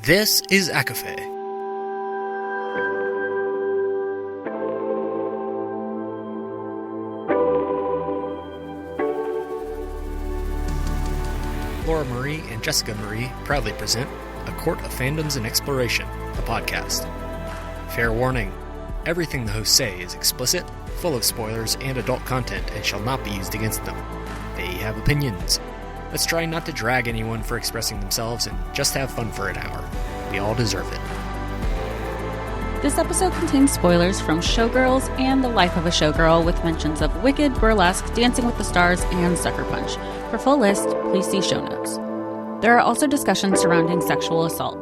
This is ACOFAE. Laura Marie and Jessica Marie proudly present A Court of Fandoms and Exploration, a podcast. Fair warning, everything the hosts say is explicit, full of spoilers and adult content and shall not be used against them. They have opinions. Let's try not to drag anyone for expressing themselves and just have fun for an hour. We all deserve it. This episode contains spoilers from Showgirls and The Life of a Showgirl with mentions of Wicked, Burlesque, Dancing with the Stars, and Sucker Punch. For full list, please see show notes. There are also discussions surrounding sexual assault.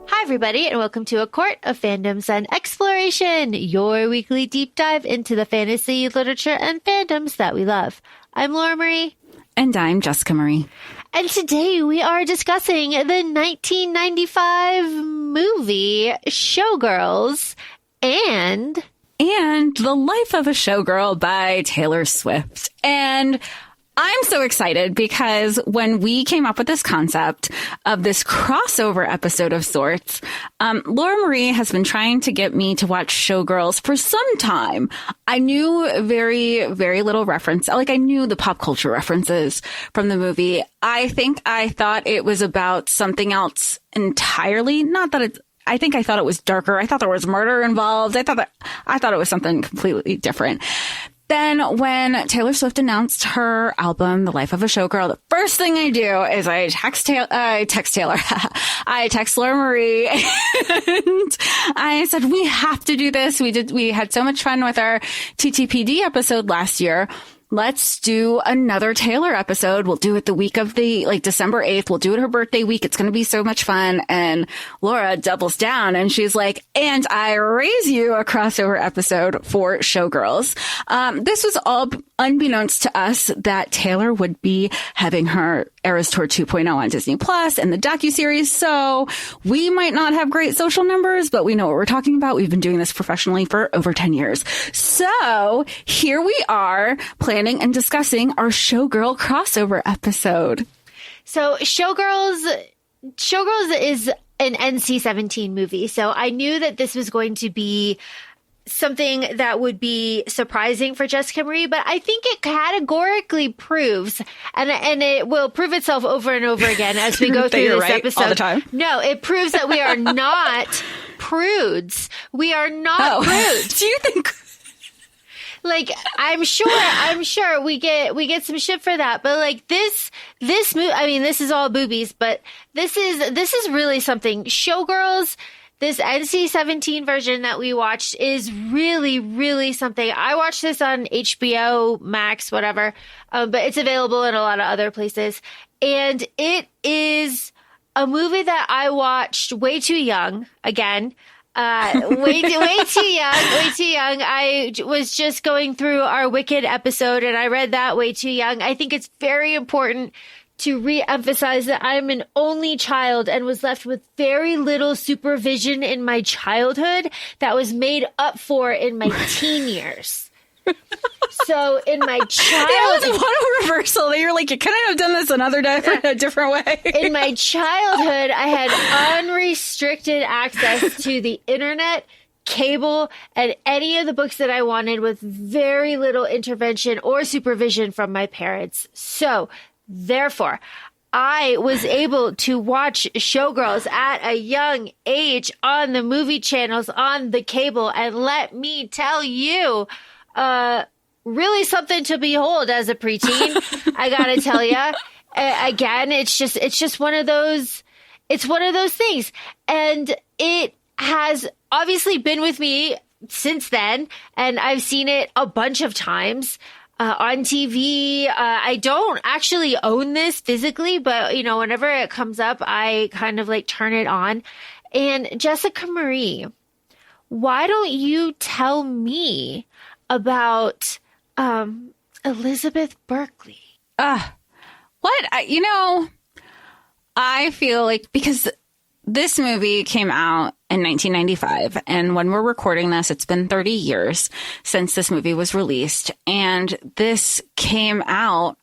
Hi, everybody, and welcome to A Court of Fandoms and Exploration, your weekly deep dive into the fantasy, literature, and fandoms that we love. I'm Laura Marie. And I'm Jessica Marie. And today we are discussing the 1995 movie Showgirls and The Life of a Showgirl by Taylor Swift. And I'm so excited because when we came up with this concept of this crossover episode of sorts, Laura Marie has been trying to get me to watch Showgirls for some time. I knew very, very little reference. Like, I knew the pop culture references from the movie. I thought it was about something else entirely. I thought it was darker. I thought there was murder involved. I thought it was something completely different. Then when Taylor Swift announced her album, The Life of a Showgirl, the first thing I do is I text Taylor. I text Laura Marie and I said, we have to do this. We had so much fun with our TTPD episode last year. Let's do another Taylor episode. We'll do it the week of December 8th. We'll do it her birthday week. It's going to be so much fun. And Laura doubles down and she's like, and I raise you a crossover episode for Showgirls. This was all unbeknownst to us that Taylor would be having her Eras Tour 2.0 on Disney Plus and the docuseries. So we might not have great social numbers, but we know what we're talking about. We've been doing this professionally for over 10 years. So here we are planning and discussing our Showgirl crossover episode. So Showgirls is an NC-17 movie. So I knew that this was going to be something that would be surprising for Jessica Marie, but I think it categorically proves, and it will prove itself over and over again as we go through this episode. All the time. No, it proves that we are not prudes. We are not prudes. Do you think? Like, I'm sure we get some shit for that, but like this movie, I mean, this is all boobies, but this is really something. Showgirls, this NC-17 version that we watched is really, really something. I watched this on HBO Max, whatever, but it's available in a lot of other places. And it is a movie that I watched way too young, again. Way too young. I was just going through our Wicked episode and I read that way too young. I think it's very important to re-emphasize that I'm an only child and was left with very little supervision in my childhood that was made up for in my teen years. So in my childhood, what a reversal! That you're like, you couldn't have done this a different way. In my childhood, I had unrestricted access to the internet, cable, and any of the books that I wanted with very little intervention or supervision from my parents. So therefore, I was able to watch Showgirls at a young age on the movie channels, on the cable, and let me tell you, really something to behold as a preteen. I gotta tell you, again, it's just one of those things. And it has obviously been with me since then. And I've seen it a bunch of times, on TV. I don't actually own this physically, but whenever it comes up, I kind of like turn it on. And Jessica Marie, why don't you tell me about Elizabeth Berkley? What? I feel like because this movie came out in 1995, and when we're recording this, it's been 30 years since this movie was released, and this came out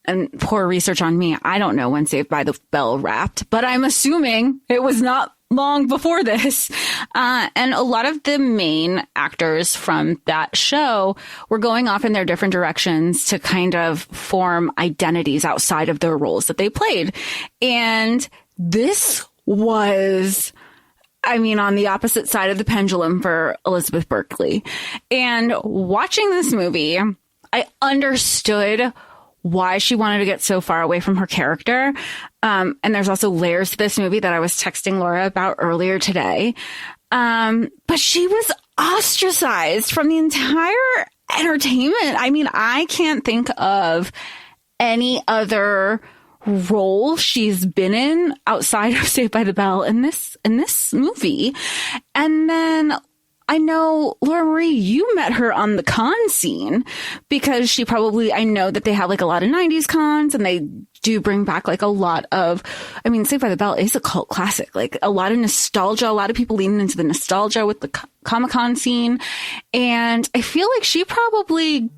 and poor research on me, I don't know when Saved by the Bell wrapped, but I'm assuming it was not long before this. And a lot of the main actors from that show were going off in their different directions to kind of form identities outside of their roles that they played. And this was, I mean, on the opposite side of the pendulum for Elizabeth Berkley. And watching this movie, I understood why she wanted to get so far away from her character. And there's also layers to this movie that I was texting Laura about earlier today. But she was ostracized from the entire entertainment. I mean, I can't think of any other role she's been in outside of Saved by the Bell in this movie. And then I know, Laura Marie, you met her on the con scene because she probably, I know that they have like a lot of 90s cons and they do bring back like a lot of, I mean, Saved by the Bell is a cult classic, like a lot of nostalgia, a lot of people leaning into the nostalgia with the Comic-Con scene. And I feel like she probably,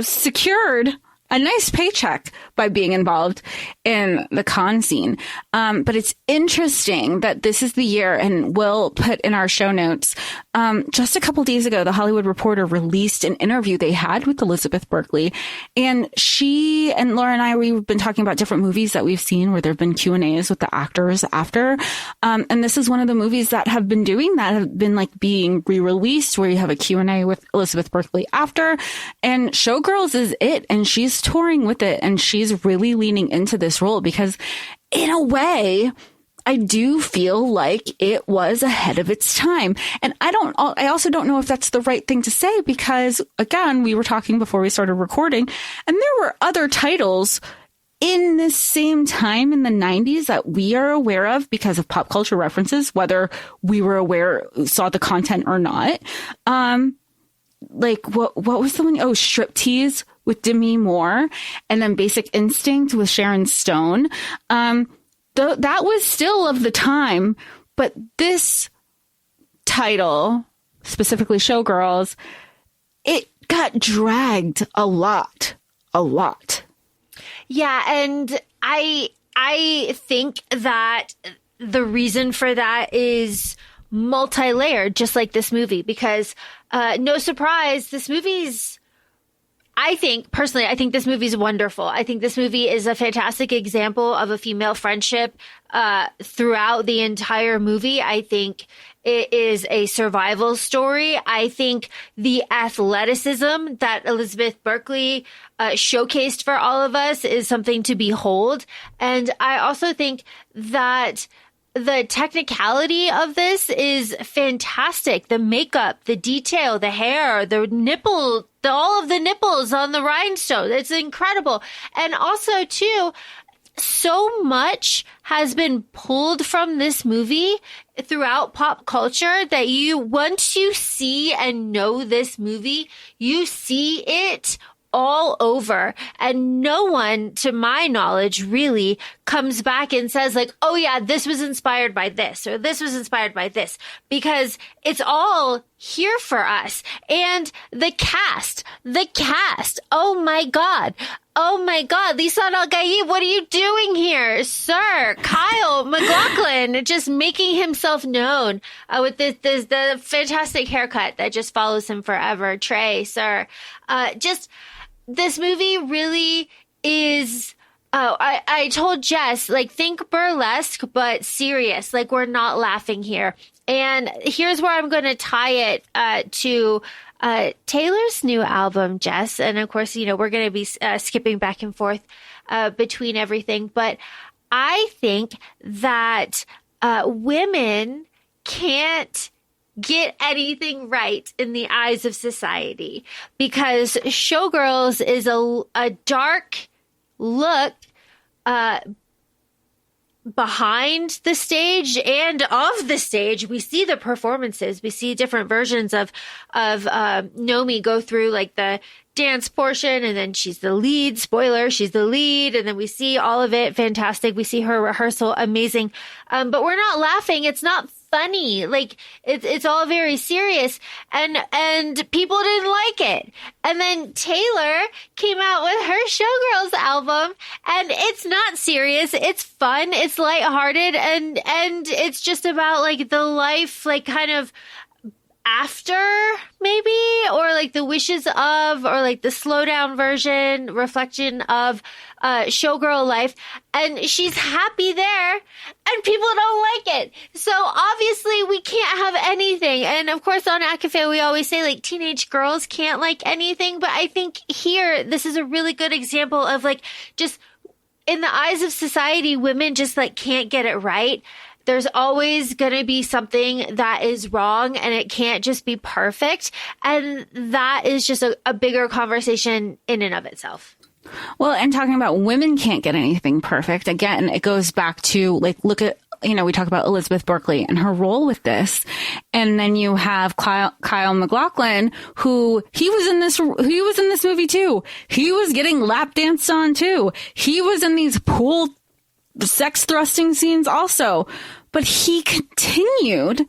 secured a nice paycheck by being involved in the con scene. But it's interesting that this is the year, and we'll put in our show notes, just a couple days ago, The Hollywood Reporter released an interview they had with Elizabeth Berkley. And she and Laura and I, we've been talking about different movies that we've seen where there have been Q&As with the actors after. And this is one of the movies that have been doing that, have been like being re-released, where you have a Q&A with Elizabeth Berkley after. And Showgirls is it. And she's touring with it, and she's really leaning into this role because in a way, I do feel like it was ahead of its time. And I also don't know if that's the right thing to say because, again, we were talking before we started recording, and there were other titles in this same time in the 90s that we are aware of because of pop culture references, whether we were aware, saw the content or not. Like what was the one? Oh, Striptease with Demi Moore, and then Basic Instinct with Sharon Stone. That was still of the time, but this title, specifically Showgirls, it got dragged a lot. Yeah, and I think that the reason for that is multi-layered, just like this movie, because no surprise, this movie's, I think this movie is wonderful. I think this movie is a fantastic example of a female friendship throughout the entire movie. I think it is a survival story. I think the athleticism that Elizabeth Berkley showcased for all of us is something to behold. And I also think that the technicality of this is fantastic. The makeup, the detail, the hair, the nipple, all of the nipples on the rhinestone. It's incredible. And also, too, so much has been pulled from this movie throughout pop culture that once you see and know this movie, you see it all over. And no one, to my knowledge, really comes back and says like, oh yeah, this was inspired by this, or this was inspired by this, because it's all here for us. And the cast, oh my God, Lisan Al-Gaib, what are you doing here, sir? Kyle MacLachlan just making himself known with the fantastic haircut that just follows him forever. Trey, sir, this movie really is. I told Jess, like, think burlesque, but serious. Like, we're not laughing here. And here's where I'm going to tie it to Taylor's new album, Jess. And of course, we're going to be skipping back and forth between everything. But I think that women can't get anything right in the eyes of society, because Showgirls is a dark look behind the stage and of the stage. We see the performances. We see different versions of Nomi go through like the dance portion, and then she's the lead. Spoiler, she's the lead. And then we see all of it. Fantastic. We see her rehearsal. Amazing. But we're not laughing. It's not funny. Like it's all very serious, and people didn't like it. And then Taylor came out with her Showgirls album, and it's not serious. It's fun. It's lighthearted, and it's just about like the life, like kind of after maybe, or like the wishes of, or like the slow down version, reflection of showgirl life. And she's happy there, and people don't like it. So obviously we can't have anything. And of course on ACOFAE we always say like teenage girls can't like anything. But I think here this is a really good example of like just in the eyes of society, women just like can't get it right. There's always going to be something that is wrong, and it can't just be perfect. And that is just a bigger conversation in and of itself. Well, and talking about women can't get anything perfect, again, it goes back to like, look at, you know, we talk about Elizabeth Berkley and her role with this. And then you have Kyle MacLachlan, who he was in this movie too. He was getting lap danced on too. He was in these pool sex thrusting scenes also, but he continued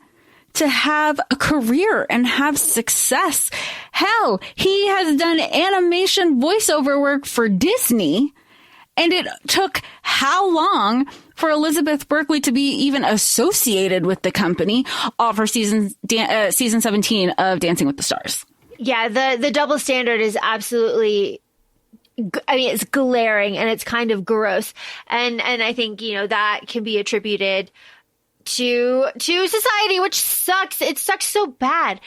to have a career and have success. Hell, he has done animation voiceover work for Disney, and it took how long for Elizabeth Berkley to be even associated with the company for season 17 of Dancing with the Stars. Yeah, the double standard is absolutely, I mean, it's glaring, and it's kind of gross. And I think, you know, that can be attributed to society, which sucks. It sucks so bad,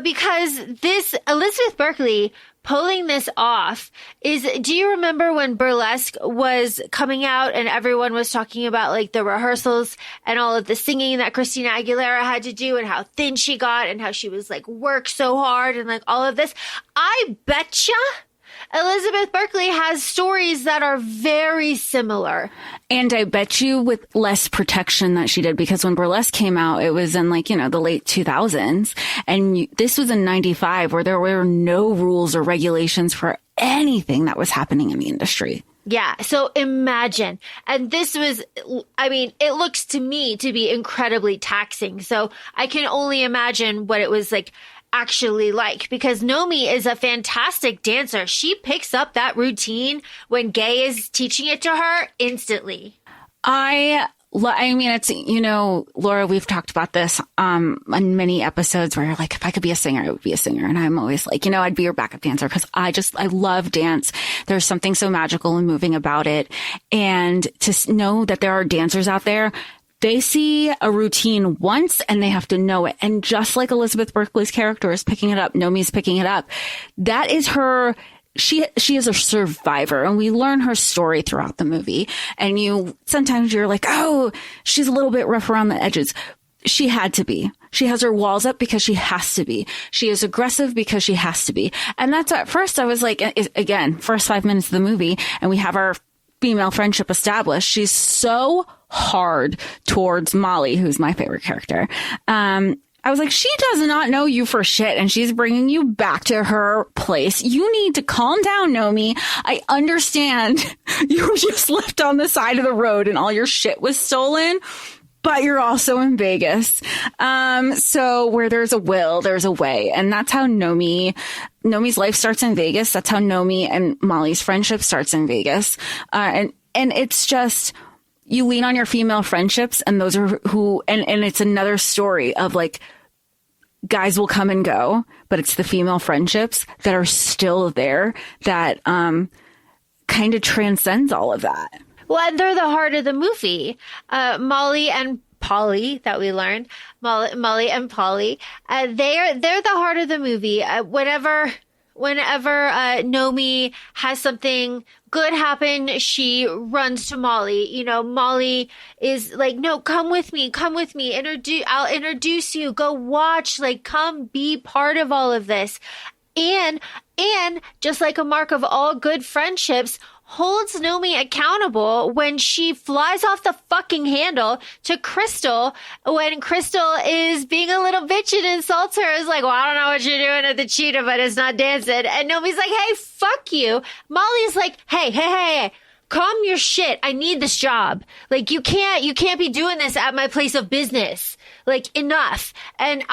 because this Elizabeth Berkley pulling this off is, do you remember when Burlesque was coming out and everyone was talking about like the rehearsals and all of the singing that Christina Aguilera had to do and how thin she got and how she was like worked so hard and like all of this? I betcha Elizabeth Berkley has stories that are very similar. And I bet you with less protection that she did, because when Burlesque came out, it was in like, you know, the late 2000s. And this was in 95, where there were no rules or regulations for anything that was happening in the industry. Yeah. So imagine. And this was, I mean, it looks to me to be incredibly taxing. So I can only imagine what it was like actually like, because Nomi is a fantastic dancer. She picks up that routine when Gay is teaching it to her instantly. I mean, it's, you know, Laura, we've talked about this on many episodes where you're like, if I could be a singer, I would be a singer. And I'm always like, you know, I'd be your backup dancer, because I love dance. There's something so magical and moving about it. And to know that there are dancers out there, they see a routine once and they have to know it. And just like Elizabeth Berkley's character is picking it up, Nomi's picking it up. That is her. She is a survivor, and we learn her story throughout the movie. And sometimes you're like, oh, she's a little bit rough around the edges. She had to be. She has her walls up because she has to be. She is aggressive because she has to be. And that's at first I was like, again, first 5 minutes of the movie, and we have our female friendship established. She's so hard towards Molly, who's my favorite character. I was like, she does not know you for shit, and she's bringing you back to her place. You need to calm down, Nomi. I understand you were just left on the side of the road and all your shit was stolen, but you're also in Vegas. So where there's a will, there's a way. And that's how Nomi's life starts in Vegas. That's how Nomi and Molly's friendship starts in Vegas. And it's just, you lean on your female friendships, and those are who, and it's another story of like, guys will come and go, but it's the female friendships that are still there that kind of transcends all of that. Well, and they're the heart of the movie. Molly and Polly, that we learned, Molly and Polly, they're the heart of the movie. Whenever Nomi has something good happen, she runs to Molly. You know, Molly is like, no, come with me. I'll introduce you. Go watch, like, come be part of all of this. And just like a mark of all good friendships, holds Nomi accountable when she flies off the fucking handle to Crystal when Crystal is being a little bitch and insults her. Is like, well, I don't know what you're doing at the cheetah, but it's not dancing. And Nomi's like, hey, fuck you. Molly's like, hey, calm your shit. I need this job. Like, you can't be doing this at my place of business. Like, enough. And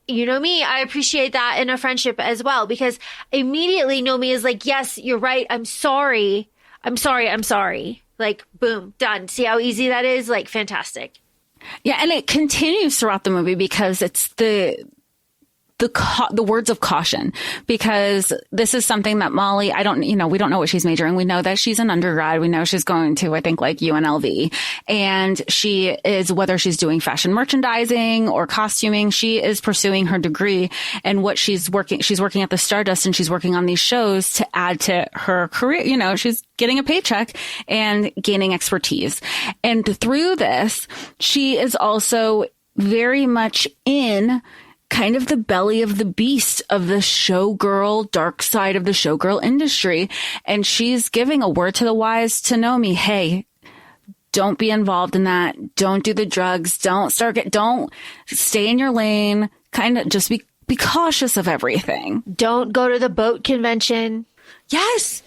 you know me, I appreciate that in a friendship as well, because immediately Nomi is like, yes, you're right. I'm sorry. Like, boom, done. See how easy that is? Like, fantastic. Yeah. And it continues throughout the movie because it's the words of caution, because this is something that Molly, we don't know what she's majoring. We know that she's an undergrad. We know she's going to, I think, like UNLV, and she is, whether she's doing fashion merchandising or costuming, she is pursuing her degree. And what she's working at the Stardust, and she's working on these shows to add to her career. You know, she's getting a paycheck and gaining expertise. And through this, she is also very much in kind of the belly of the beast of the showgirl, dark side of the showgirl industry. And she's giving a word to the wise to Nomi. Hey, don't be involved in that. Don't do the drugs. Don't stay in your lane. Kind of just be cautious of everything. Don't go to the boat convention. Yes.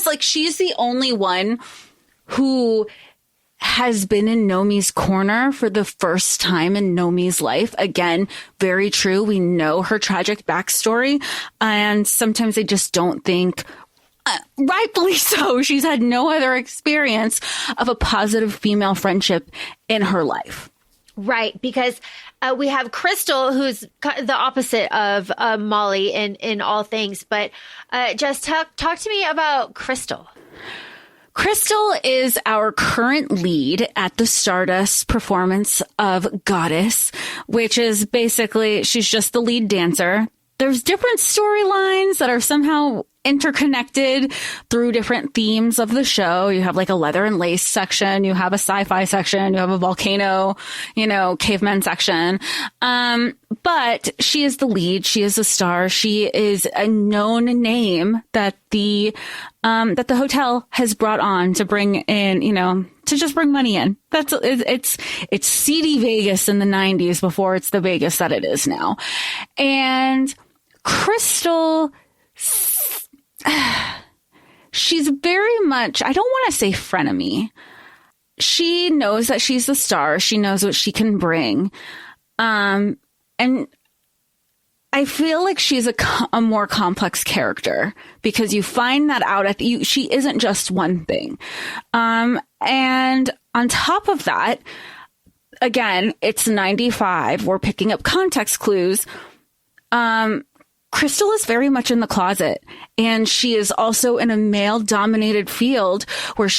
Like, she's the only one who has been in Nomi's corner for the first time in Nomi's life. Again, very true. We know her tragic backstory, and sometimes they just don't think, rightfully so, she's had no other experience of a positive female friendship in her life. Right, because we have Crystal, who's the opposite of Molly in all things. But just talk to me about Crystal. Crystal is our current lead at the Stardust performance of Goddess, which is basically, she's just the lead dancer. There's different storylines that are somehow interconnected through different themes of the show. You have like a leather and lace section, you have a sci-fi section, you have a volcano, caveman section. But she is the lead. She is a star. She is a known name that the hotel has brought on to bring in, to just bring money in. It's seedy Vegas in the 90s before it's the Vegas that it is now. And Crystal, she's very much, I don't want to say frenemy. She knows that she's the star. She knows what she can bring. And I feel like she's a more complex character, because you find that out she isn't just one thing. And on top of that, again, it's 95. We're picking up context clues. Crystal is very much in the closet, and she is also in a male-dominated field where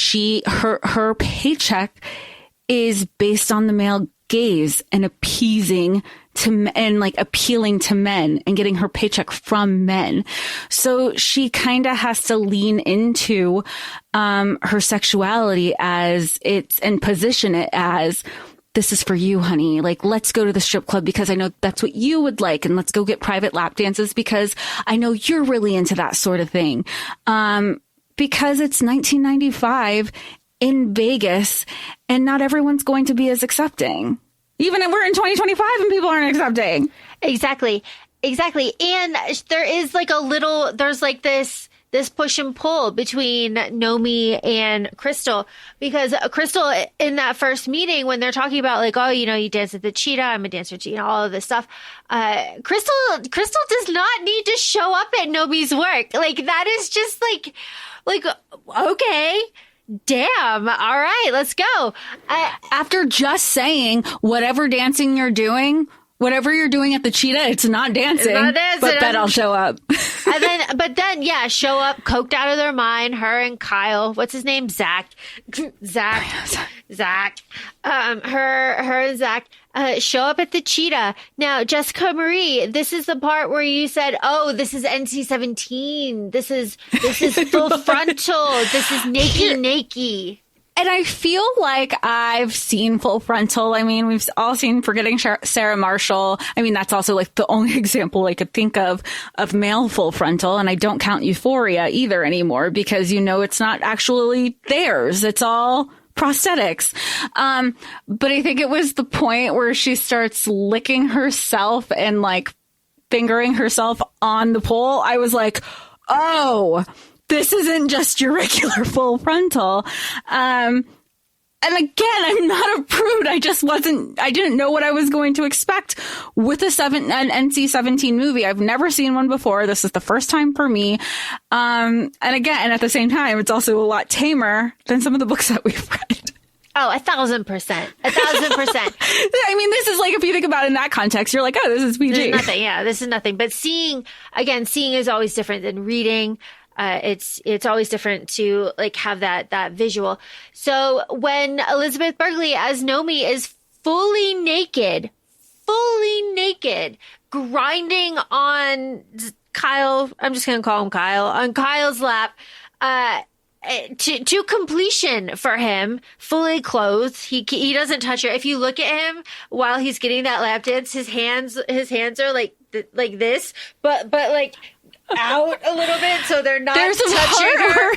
her paycheck is based on the male gaze and appealing to men and getting her paycheck from men. So she kind of has to lean into her sexuality and position it as, this is for you, honey. Like, let's go to the strip club because I know that's what you would like. And let's go get private lap dances because I know you're really into that sort of thing. Because it's 1995 in Vegas, and not everyone's going to be as accepting. Even if we're in 2025 and people aren't accepting. Exactly. And there is there's like this push and pull between Nomi and Crystal, because Crystal, in that first meeting, when they're talking about like, oh, you dance at the Cheetah, I'm a dancer too, all of this stuff. Crystal does not need to show up at Nomi's work. Like, that is just like, okay. Damn. All right, let's go. After just saying whatever dancing you're doing, whatever you're doing at the Cheetah, it's not dancing. It's not dancing. But bet I'll show up. But then, show up, coked out of their mind. Her and Kyle. What's his name? Zach. Her and Zach show up at the Cheetah. Now, Jessica Marie, this is the part where you said, "Oh, this is NC-17. This is full frontal. This is nakey." And I feel like I've seen Full Frontal. I mean, we've all seen Forgetting Sarah Marshall. I mean, that's also like the only example I could think of male Full Frontal. And I don't count Euphoria either anymore, because it's not actually theirs. It's all prosthetics. But I think it was the point where she starts licking herself and like fingering herself on the pole. I was like, oh, this isn't just your regular full frontal. And again, I'm not a prude. I didn't know what I was going to expect with an NC-17 movie. I've never seen one before. This is the first time for me. And again, at the same time, it's also a lot tamer than some of the books that we've read. Oh, 1,000%. 1,000%. I mean, this is like, if you think about it in that context, you're like, oh, this is PG. This is nothing. Yeah, this is nothing. But seeing is always different than reading. It's always different to like have that visual. So when Elizabeth Berkley as Nomi is fully naked, grinding on Kyle, I'm just going to call him Kyle, on Kyle's lap, to completion for him, fully clothed. He doesn't touch her. If you look at him while he's getting that lap dance, his hands are like this, but like out a little bit, so they're not touching her.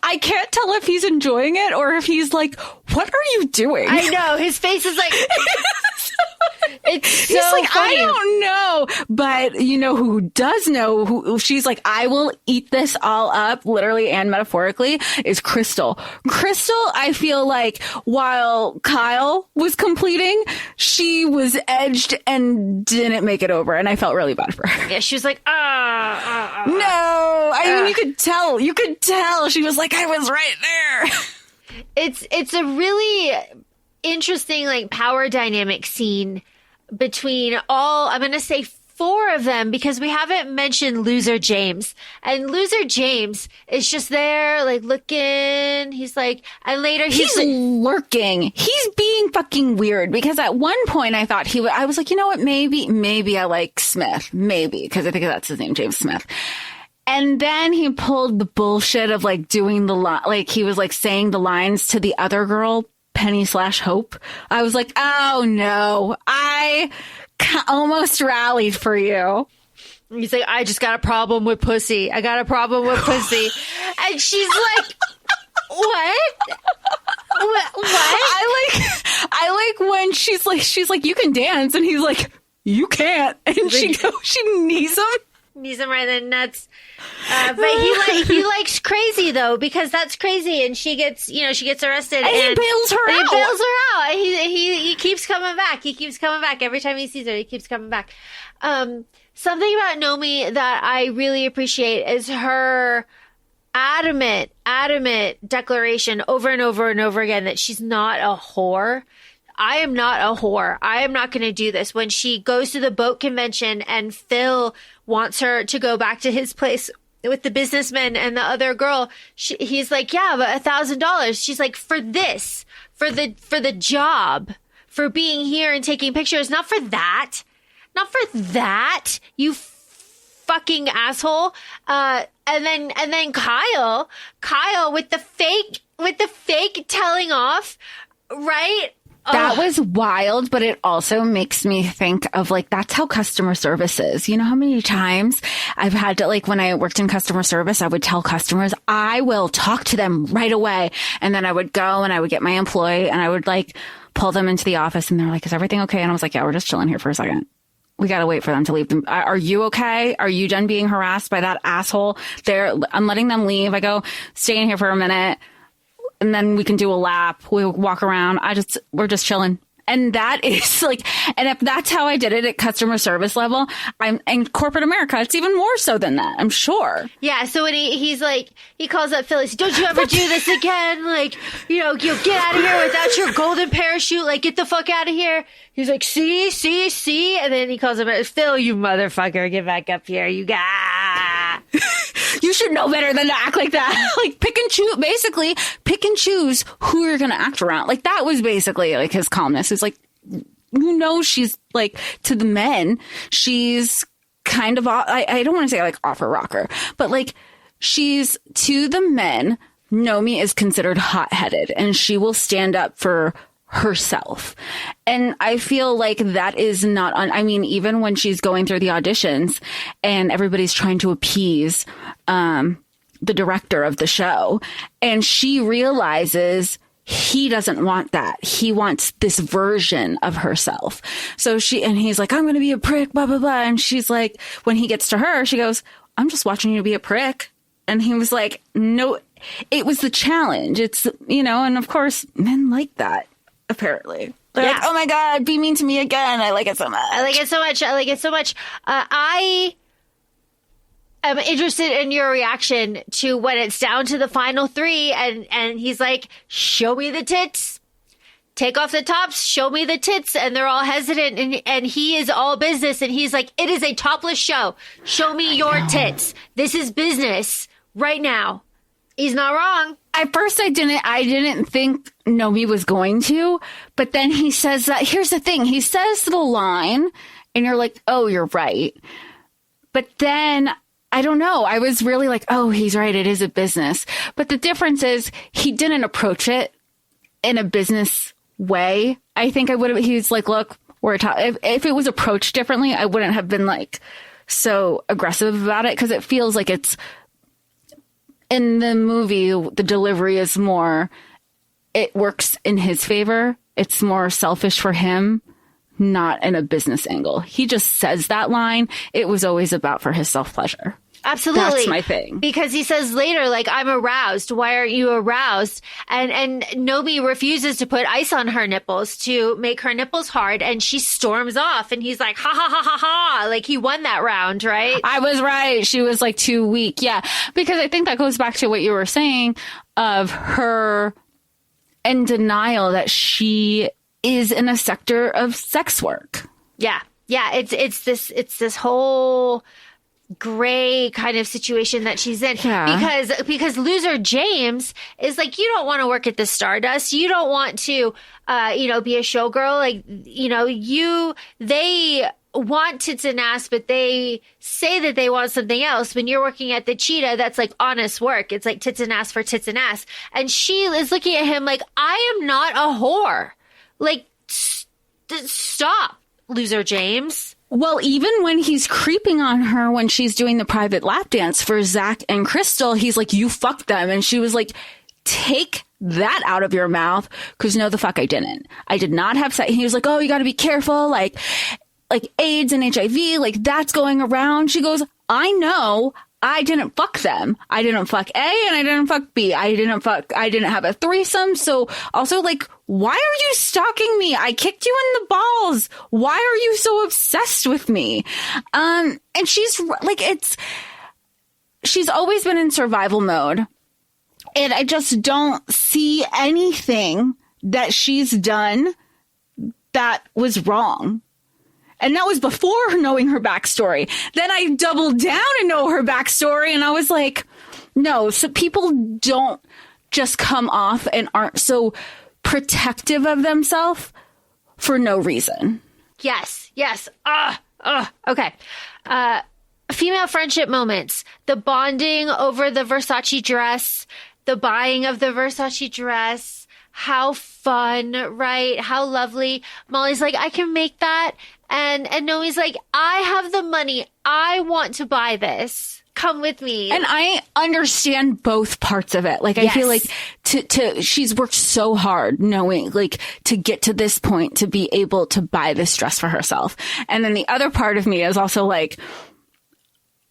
I can't tell if he's enjoying it or if he's like, what are you doing? I know. His face is like, it's so he's like, funny. I don't know. But you know who does know, who she's like, I will eat this all up, literally and metaphorically, is Crystal. Crystal, I feel like while Kyle was completing, she was edged and didn't make it over. And I felt really bad for her. Yeah, she was like, No, I mean, you could tell. She was like, I was right there. It's a really interesting like power dynamic scene between I'm going to say 4 of them, because we haven't mentioned Loser James. And Loser James is just there like looking. He's like, and later he's lurking. He's being fucking weird, because at one point I thought I was like, you know what? Maybe I like Smith. Maybe, because I think that's his name, James Smith. And then he pulled the bullshit of like doing like he was like saying the lines to the other girl, Penny/Hope. I was like, oh no, I almost rallied for you. He's like, I just got a problem with pussy. I got a problem with pussy. And she's like, what? I like when she's like, you can dance. And he's like, you can't. And she knees him. Knees him right in the nuts. But he likes crazy though, because that's crazy, and she gets arrested, and he bails her out. He bails her out. He keeps coming back. He keeps coming back every time he sees her. He keeps coming back. Something about Nomi that I really appreciate is her adamant declaration over and over and over again that she's not a whore. I am not a whore. I am not going to do this. When she goes to the boat convention and Phil wants her to go back to his place with the businessman and the other girl, he's like, yeah, but $1,000. She's like, for this, for the job, for being here and taking pictures, not for that, you fucking asshole. And then Kyle with the fake telling off, right? That was wild, but it also makes me think of like, that's how customer service is. You know how many times I've had to, like, when I worked in customer service, I would tell customers, I will talk to them right away. And then I would go and I would get my employee and I would like pull them into the office and they're like, is everything okay? And I was like, yeah, we're just chilling here for a second. We got to wait for them to leave. Are you okay? Are you done being harassed by that asshole? I'm letting them leave. I go, stay in here for a minute. And then we can do a lap. We'll walk around. We're just chilling. And that is like, and if that's how I did it at customer service level, I'm in corporate America. It's even more so than that, I'm sure. Yeah. So when he's like, he calls up Phil, he's, don't you ever do this again? Like, you'll get out of here without your golden parachute. Like, get the fuck out of here. He's like, see. And then he calls him, Phil, you motherfucker, get back up here. You got. You should know better than to act like that. Like, pick and choose who you're going to act around. Like, that was basically like his calmness. It's like, she's like, to the men, she's kind of, I don't want to say like off her rocker, but like, she's to the men, Nomi is considered hot-headed and she will stand up for herself. And I feel like that is not even when she's going through the auditions and everybody's trying to appease the director of the show, and she realizes he doesn't want that. He wants this version of herself. So he's like, I'm going to be a prick, blah, blah, blah. And she's like, when he gets to her, she goes, I'm just watching you be a prick. And he was like, no, it was the challenge. It's, and of course, men like that, apparently. They're like, oh my God, be mean to me again. I like it so much. I like it so much. I am interested in your reaction to when it's down to the final 3 and he's like, show me the tits. Take off the tops, show me the tits. And they're all hesitant. And he is all business. And he's like, it is a topless show. Show me your tits. This is business right now. He's not wrong. At first I didn't think Nomi was going to, but then he says that, here's the thing. He says the line and you're like, oh, you're right. But then I don't know. I was really like, oh, he's right. It is a business. But the difference is he didn't approach it in a business way. I think I would have, he's like, look, if it was approached differently, I wouldn't have been like so aggressive about it, because it feels like it's in the movie, the delivery is more, it works in his favor. It's more selfish for him, not in a business angle. He just says that line. It was always about for his self-pleasure. Absolutely. That's my thing. Because he says later, like, I'm aroused. Why aren't you aroused? And Nomi refuses to put ice on her nipples to make her nipples hard. And she storms off. And he's like, ha, ha, ha, ha, ha. Like, he won that round, right? I was right. She was like too weak. Yeah. Because I think that goes back to what you were saying of her in denial that she is in a sector of sex work. Yeah. Yeah. It's this whole gray kind of situation that she's in. Yeah. Because loser James is like, you don't want to work at the Stardust. You don't want to, be a showgirl. Like, they want tits and ass, but they say that they want something else. When you're working at the Cheetah, that's like honest work. It's like tits and ass for tits and ass. And she is looking at him like, I am not a whore. Like, stop, loser James. Well, even when he's creeping on her when she's doing the private lap dance for Zach and Crystal, he's like, you fucked them. And she was like, take that out of your mouth. Because no, the fuck I didn't. I did not have sex. He was like, oh, you got to be careful. Like AIDS and HIV, like that's going around. She goes, I know. I didn't fuck them. I didn't fuck A and I didn't fuck B. I didn't have a threesome. So also, like, why are you stalking me? I kicked you in the balls. Why are you so obsessed with me? And she's like, she's always been in survival mode. And I just don't see anything that she's done that was wrong. And that was before knowing her backstory. Then I doubled down and know her backstory. And I was like, no, so people don't just come off and aren't so protective of themselves for no reason. Yes. Okay. Female friendship moments. The bonding over the Versace dress. The buying of the Versace dress. How fun, right? How lovely. Molly's like, I can make that. And Nomi's like, I have the money. I want to buy this. Come with me. And I understand both parts of it. Like, yes. I feel like she's worked so hard knowing, like, to get to this point, to be able to buy this dress for herself. And then the other part of me is also like,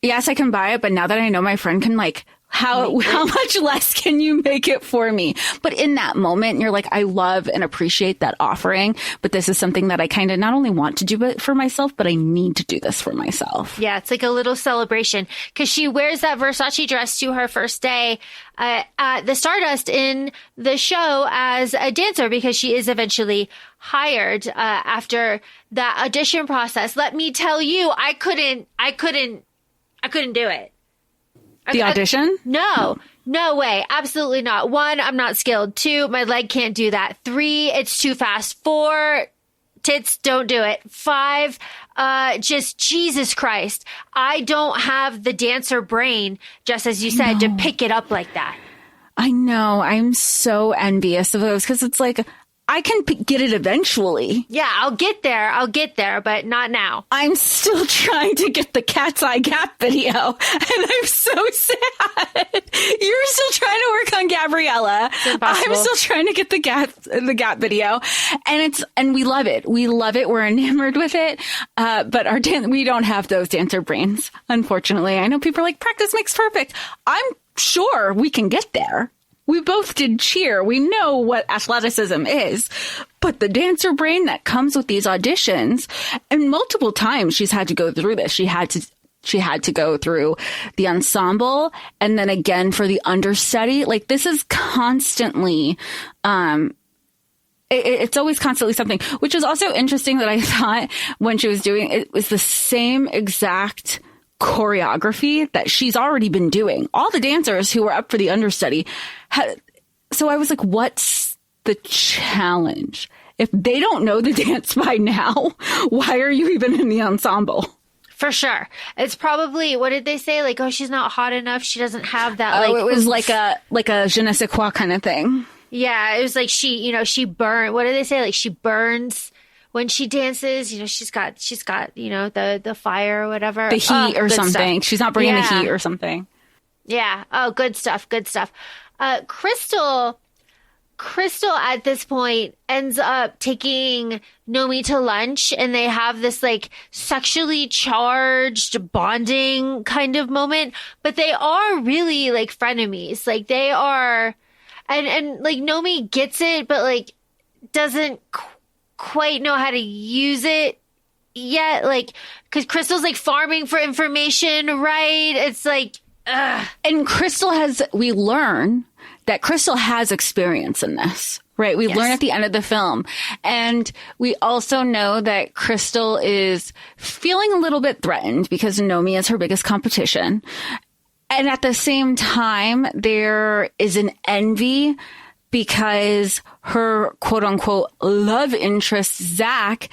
yes, I can buy it. But now that I know my friend can, like, how much less can you make it for me? But in that moment, you're like, I love and appreciate that offering. But this is something that I kind of not only want to do it for myself, but I need to do this for myself. Yeah, it's like a little celebration because she wears that Versace dress to her first day at the Stardust in the show as a dancer because she is eventually hired after that audition process. Let me tell you, I couldn't do it. The audition? No way. Absolutely not. 1, I'm not skilled. 2, my leg can't do that. 3, it's too fast. 4, tits, don't do it. 5, just Jesus Christ. I don't have the dancer brain, just as you said, to pick it up like that. I know. I'm so envious of those because it's like, I can get it eventually. Yeah, I'll get there, but not now. I'm still trying to get the Cat's Eye Gap video, and I'm so sad. You're still trying to work on Gabriella. I'm still trying to get the Gap video, and we love it. We love it. We're enamored with it. But we don't have those dancer brains, unfortunately. I know people are like, practice makes perfect. I'm sure, we can get there. We both did cheer. We know what athleticism is. But the dancer brain that comes with these auditions, and multiple times she's had to go through this. She had to go through the ensemble and then again for the understudy. Like, this is constantly, it's always constantly something, which is also interesting that I thought when she was doing it was the same exact choreography that she's already been doing. All the dancers who were up for the understudy so I was like, what's the challenge? If they don't know the dance by now, why are you even in the ensemble? For sure. It's probably, what did they say? Like, oh, she's not hot enough. She doesn't have that. Oh, it was like a je ne sais quoi kind of thing. Yeah. It was like she burned. What did they say? Like, she burns when she dances. She's got, the fire or whatever. The heat or something. Stuff. She's not bringing the heat or something. Yeah. Oh, good stuff. Good stuff. Crystal at this point ends up taking Nomi to lunch, and they have this like sexually charged bonding kind of moment, but they are really like frenemies. Like, they are, and like Nomi gets it, but like doesn't quite know how to use it yet. Like, cause Crystal's like farming for information, right? It's like, ugh. And we learn that Crystal has experience in this, right? We learn at the end of the film. And we also know that Crystal is feeling a little bit threatened because Nomi is her biggest competition. And at the same time, there is an envy because her quote unquote love interest, Zach,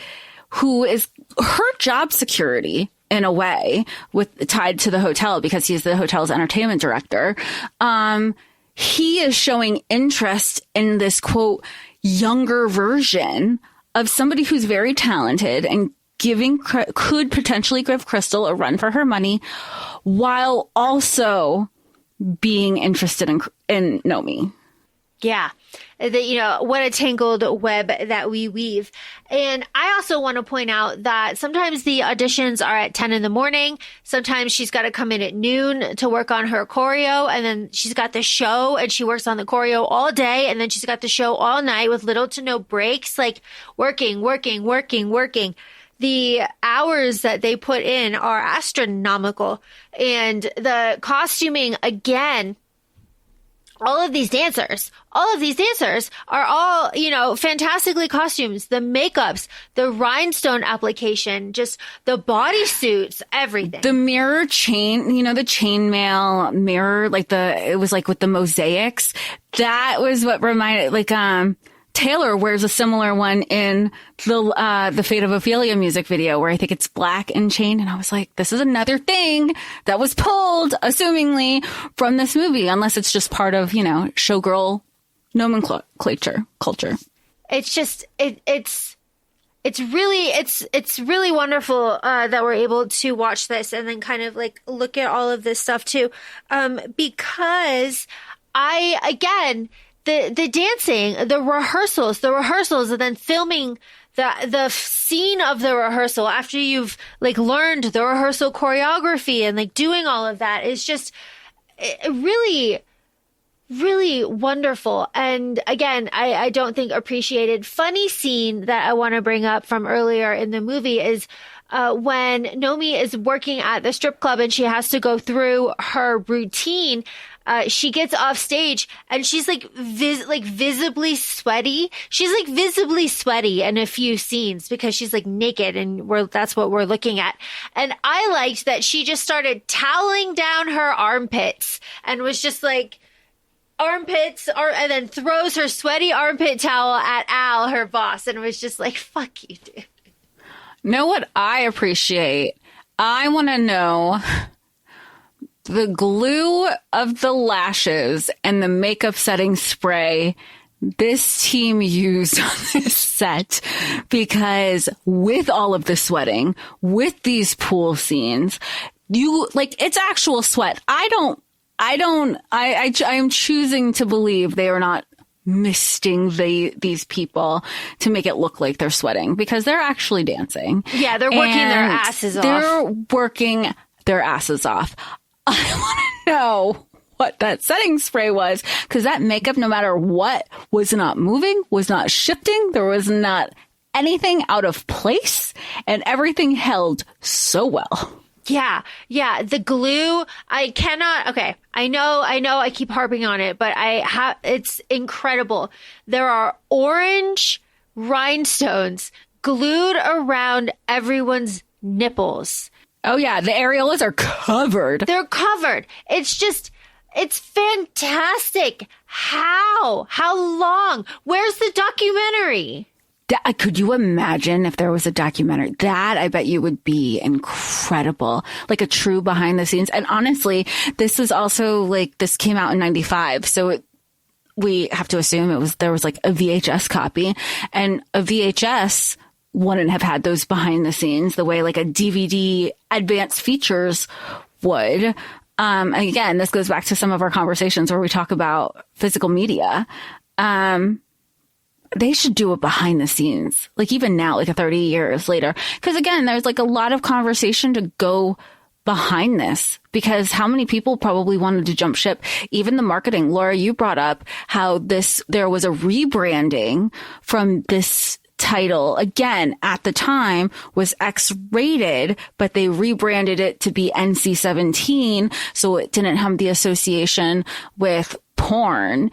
who is her job security in a way tied to the hotel because he's the hotel's entertainment director. He is showing interest in this, quote, younger version of somebody who's very talented and could potentially give Crystal a run for her money while also being interested in Nomi. Yeah. What a tangled web that we weave. And I also want to point out that sometimes the auditions are at 10 in the morning. Sometimes she's got to come in at noon to work on her choreo. And then she's got the show and she works on the choreo all day. And then she's got the show all night with little to no breaks, like working. The hours that they put in are astronomical. And the costuming, again, all of these dancers are all, fantastically costumes, the makeups, the rhinestone application, just the bodysuits, everything. The mirror chain, the chainmail mirror, it was like with the mosaics. That was what reminded, Taylor wears a similar one in the Fate of Ophelia music video where I think it's black and chain. And I was like, this is another thing that was pulled, assumingly, from this movie, unless it's just part of, showgirl nomenclature culture. It's just, it's really wonderful that we're able to watch this and then kind of like look at all of this stuff too. Because the dancing, the rehearsals, and then filming the scene of the rehearsal after you've like learned the rehearsal choreography and like doing all of that is just really, really wonderful. And again, I don't think appreciated. Funny scene that I want to bring up from earlier in the movie is when Nomi is working at the strip club and she has to go through her routine. She gets off stage and she's visibly sweaty. She's like visibly sweaty in a few scenes because she's like naked and that's what we're looking at. And I liked that she just started toweling down her armpits and was just like armpits, and then throws her sweaty armpit towel at Al, her boss. And it was just like, fuck you, dude. Know what I appreciate? I want to know the glue of the lashes and the makeup setting spray this team used on this set, because with all of the sweating, with these pool scenes, it's actual sweat. I am choosing to believe they are not misting these people to make it look like they're sweating, because they're actually dancing. Yeah, they're working their asses off. They're working their asses off. I want to know what that setting spray was, because that makeup, no matter what, was not moving, was not shifting. There was not anything out of place, and everything held so well. Yeah. The glue, I cannot, okay. I know I keep harping on it, but it's incredible. There are orange rhinestones glued around everyone's nipples. Oh yeah. The areolas are covered. They're covered. It's fantastic. How long? Where's the documentary? Could you imagine if there was a documentary? That, I bet you, would be incredible. Like a true behind the scenes. And honestly, this was also this came out in 95. So we have to assume there was like a VHS copy, and a VHS wouldn't have had those behind the scenes the way like a DVD advanced features would. Again, this goes back to some of our conversations where we talk about physical media. They should do it behind the scenes, like even now, like 30 years later. Because again, there's like a lot of conversation to go behind this, because how many people probably wanted to jump ship? Even the marketing. Laura, you brought up how there was a rebranding from this title. Again, at the time was X-rated, but they rebranded it to be NC-17. So it didn't have the association with porn.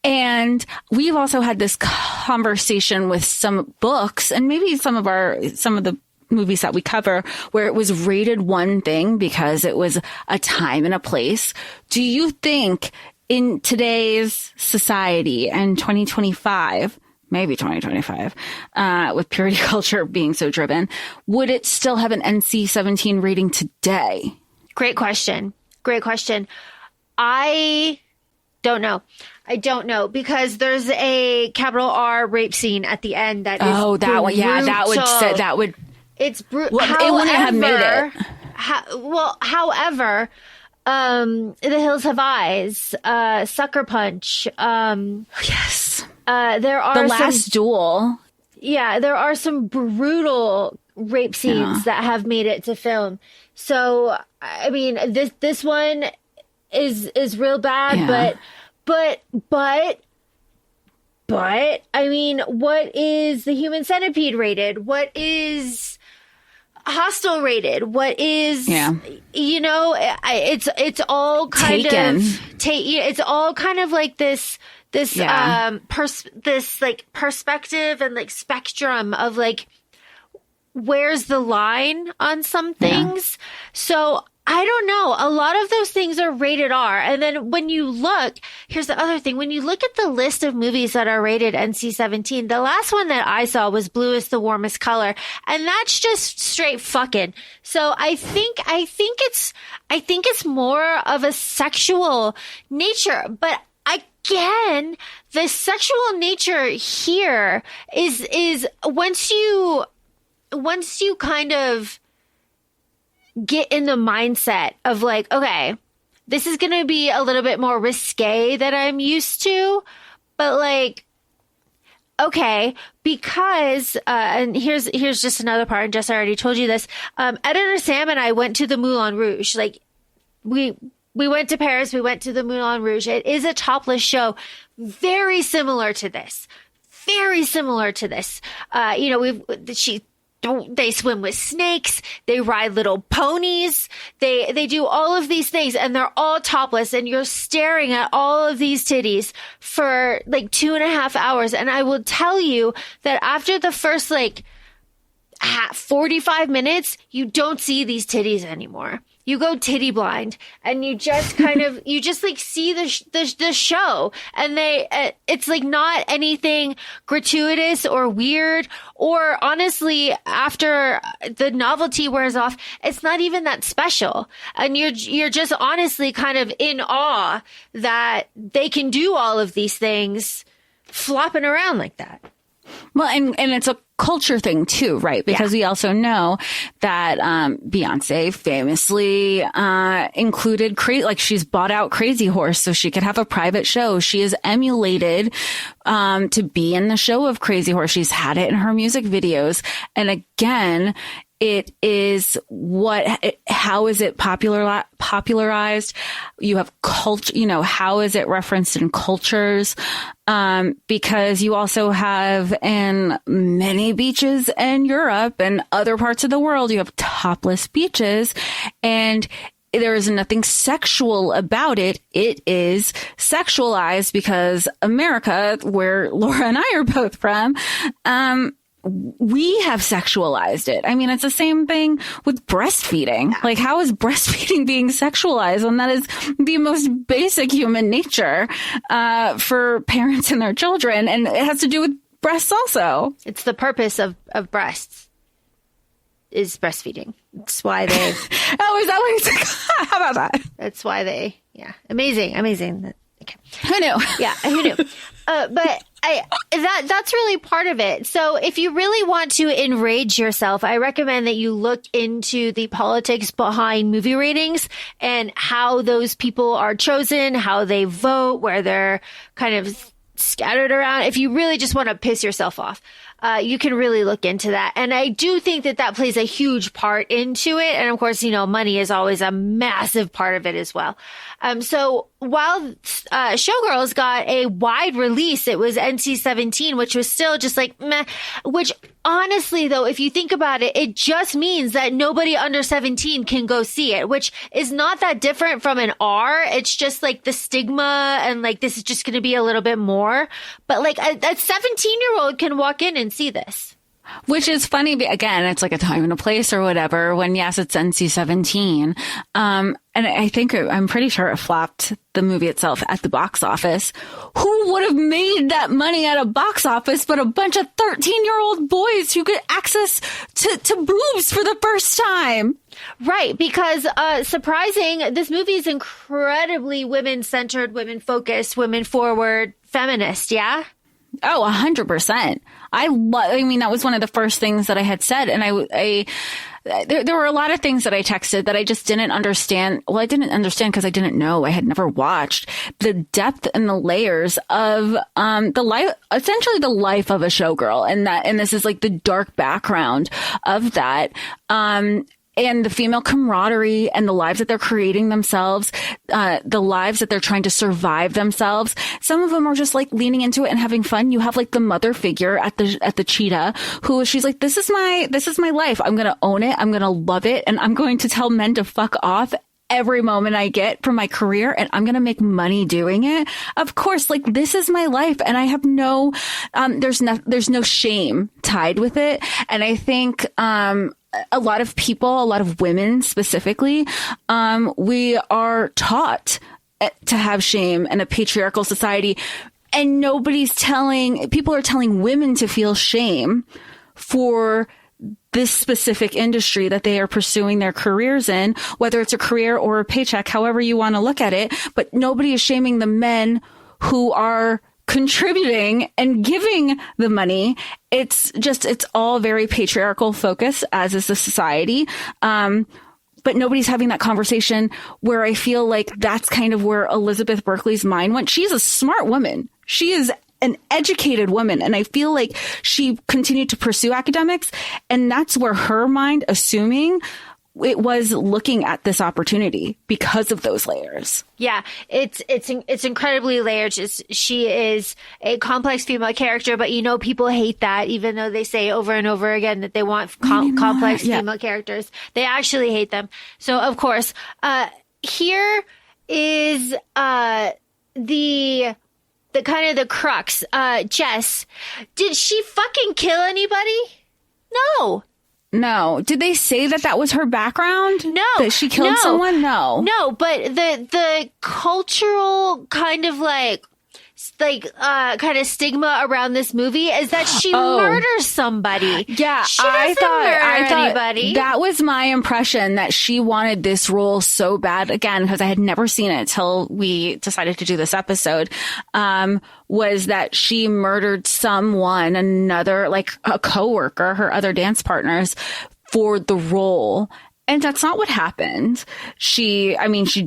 And we've also had this conversation with some books and maybe some of the movies that we cover where it was rated one thing because it was a time and a place. Do you think in today's society and 2025, maybe 2025, with purity culture being so driven, would it still have an NC-17 rating today? Great question. I don't know because there's a capital R rape scene at the end that is that brutal. one. Yeah, that would. It's brutal. Well, it wouldn't have made it. However, The Hills Have Eyes, Sucker Punch. Yes. There are The Last Duel. Yeah, there are some brutal rape scenes that have made it to film. So, I mean, this one is real bad, but I mean, what is The Human Centipede rated? What is Hostel rated? What is, it's all kind Taken. It's all kind of like this perspective and like spectrum of like, where's the line on some things? So I don't know. A lot of those things are rated R. And then when you look, here's the other thing. When you look at the list of movies that are rated NC-17, the last one that I saw was Blue is the Warmest Color. And that's just straight fucking. So I think it's more of a sexual nature. But again, the sexual nature here is once you kind of get in the mindset of like, okay, this is going to be a little bit more risque than I'm used to, but like, okay, because, and here's just another part, and Jess, I already told you this, editor Sam and I went to the Moulin Rouge. Like, we went to Paris, we went to the Moulin Rouge. It is a topless show, very similar to this. They swim with snakes. They ride little ponies. They do all of these things, and they're all topless, and you're staring at all of these titties for like 2.5 hours. And I will tell you that after the first 45 minutes, you don't see these titties anymore. You go titty blind, and you just kind of, see the show, and it's like not anything gratuitous or weird, or honestly, after the novelty wears off, it's not even that special. And you're just honestly kind of in awe that they can do all of these things flopping around like that. Well, and it's a culture thing too, right? Because we also know that Beyonce famously included she's bought out Crazy Horse so she could have a private show. She is emulated to be in the show of Crazy Horse. She's had it in her music videos. And again, It is how is it popularized? You have culture, how is it referenced in cultures? Because you also have in many beaches in Europe and other parts of the world, you have topless beaches, and there is nothing sexual about it. It is sexualized because America, where Laura and I are both from, we have sexualized it. I mean, it's the same thing with breastfeeding. Like, how is breastfeeding being sexualized when that is the most basic human nature for parents and their children? And it has to do with breasts also. It's the purpose of breasts. Is breastfeeding. That's why they... Oh, is that what it's... How about that? That's why they... Yeah. Amazing. Okay. Who knew? Yeah, who knew? But that's really part of it. So if you really want to enrage yourself, I recommend that you look into the politics behind movie ratings and how those people are chosen, how they vote, where they're kind of scattered around. If you really just want to piss yourself off, you can really look into that. And I do think that plays a huge part into it. And of course, money is always a massive part of it as well. So while Showgirls got a wide release, it was NC-17, which was still just like meh, which honestly, though, if you think about it, it just means that nobody under 17 can go see it, which is not that different from an R. It's just like the stigma and like this is just going to be a little bit more. But like a 17-year-old can walk in and see this. Which is funny. Again, it's like a time and a place or whatever when, yes, it's NC-17. And I'm pretty sure it flopped the movie itself at the box office. Who would have made that money at a box office but a bunch of 13-year-old boys who get access to boobs for the first time? Right, because surprising, this movie is incredibly women-centered, women-focused, women-forward, feminist, yeah? Oh, 100%. I mean, that was one of the first things that I had said. And there were a lot of things that I texted that I just didn't understand. Well, I didn't understand because I didn't know. I had never watched the depth and the layers of, essentially the life of a showgirl. And this is like the dark background of that. And the female camaraderie and the lives that they're creating themselves, the lives that they're trying to survive themselves. Some of them are just like leaning into it and having fun. You have like the mother figure at the cheetah who she's like, this is my life. I'm going to own it. I'm going to love it. And I'm going to tell men to fuck off every moment I get from my career, and I'm going to make money doing it. Of course, like this is my life, and I have there's no shame tied with it. And I think, a lot of people, a lot of women specifically, we are taught to have shame in a patriarchal society, and people are telling women to feel shame for this specific industry that they are pursuing their careers in, whether it's a career or a paycheck, however you want to look at it. But nobody is shaming the men who are contributing and giving the money. It's all very patriarchal focus, as is the society. But nobody's having that conversation where I feel like that's kind of where Elizabeth Berkley's mind went. She's a smart woman. She is an educated woman. And I feel like she continued to pursue academics. And that's where her mind, assuming it was looking at this opportunity because of those layers. Yeah, it's incredibly layered. She is a complex female character, but people hate that, even though they say over and over again that they want complex female characters. They actually hate them. So of course, here is the kind of the crux. Jess, did she fucking kill anybody? No. Did they say that was her background? No. That she killed someone? No. No, but the cultural kind of kind of stigma around this movie is that she murders somebody. Yeah, she doesn't murder anybody. That was my impression, that she wanted this role so bad, again, because I had never seen it till we decided to do this episode, was that she murdered another, like a coworker, her other dance partners, for the role. And that's not what happened. She pushed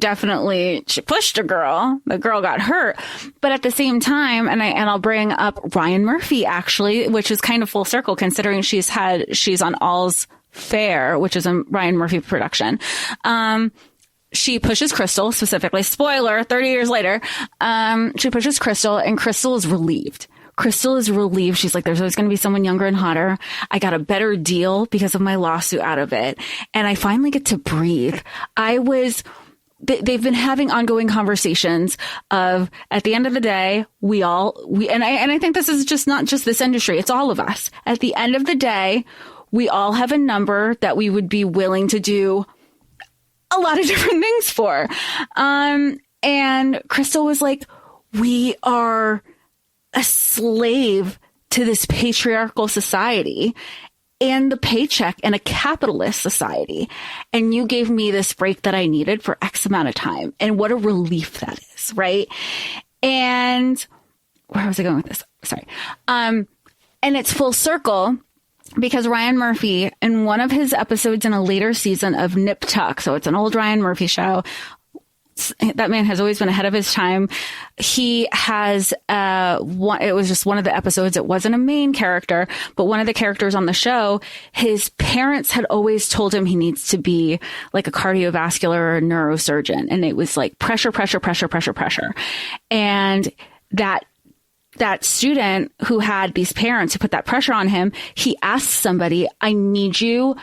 a girl. The girl got hurt. But at the same time, and I'll bring up Ryan Murphy, actually, which is kind of full circle considering she's on All's Fair, which is a Ryan Murphy production. She pushes Crystal, specifically, spoiler, 30 years later, she pushes Crystal, and Crystal is relieved. Crystal is relieved. She's like, there's always going to be someone younger and hotter. I got a better deal because of my lawsuit out of it. And I finally get to breathe. They've been having ongoing conversations of, at the end of the day, and I think this is just not just this industry, it's all of us. At the end of the day, we all have a number that we would be willing to do a lot of different things for. And Crystal was like, we are a slave to this patriarchal society and the paycheck in a capitalist society. And you gave me this break that I needed for X amount of time. And what a relief that is, right? And where was I going with this? Sorry. And it's full circle, because Ryan Murphy, in one of his episodes in a later season of Nip Tuck, so it's an old Ryan Murphy show, that man has always been ahead of his time. He has, it was just one of the episodes. It wasn't a main character, but one of the characters on the show, his parents had always told him he needs to be like a cardiovascular or a neurosurgeon. And it was like pressure. And that student who had these parents who put that pressure on him, he asked somebody, I need you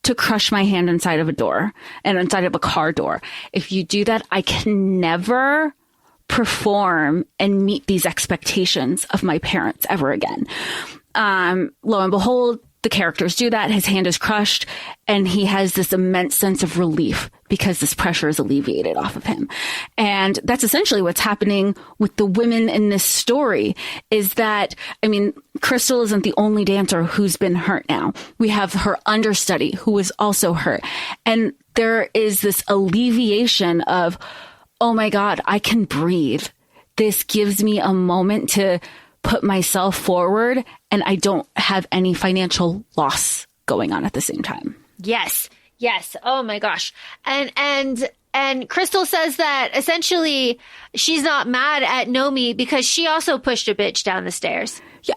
to crush my hand inside of a door and inside of a car door. If you do that, I can never perform and meet these expectations of my parents ever again. Lo and behold, the characters do that. His hand is crushed and he has this immense sense of relief because this pressure is alleviated off of him. And that's essentially what's happening with the women in this story, is that, I mean, Crystal isn't the only dancer who's been hurt now. We have her understudy who was also hurt. And there is this alleviation of, oh my God, I can breathe. This gives me a moment to put myself forward and I don't have any financial loss going on at the same time. Yes. Oh my gosh. And Crystal says that essentially she's not mad at Nomi because she also pushed a bitch down the stairs. Yeah.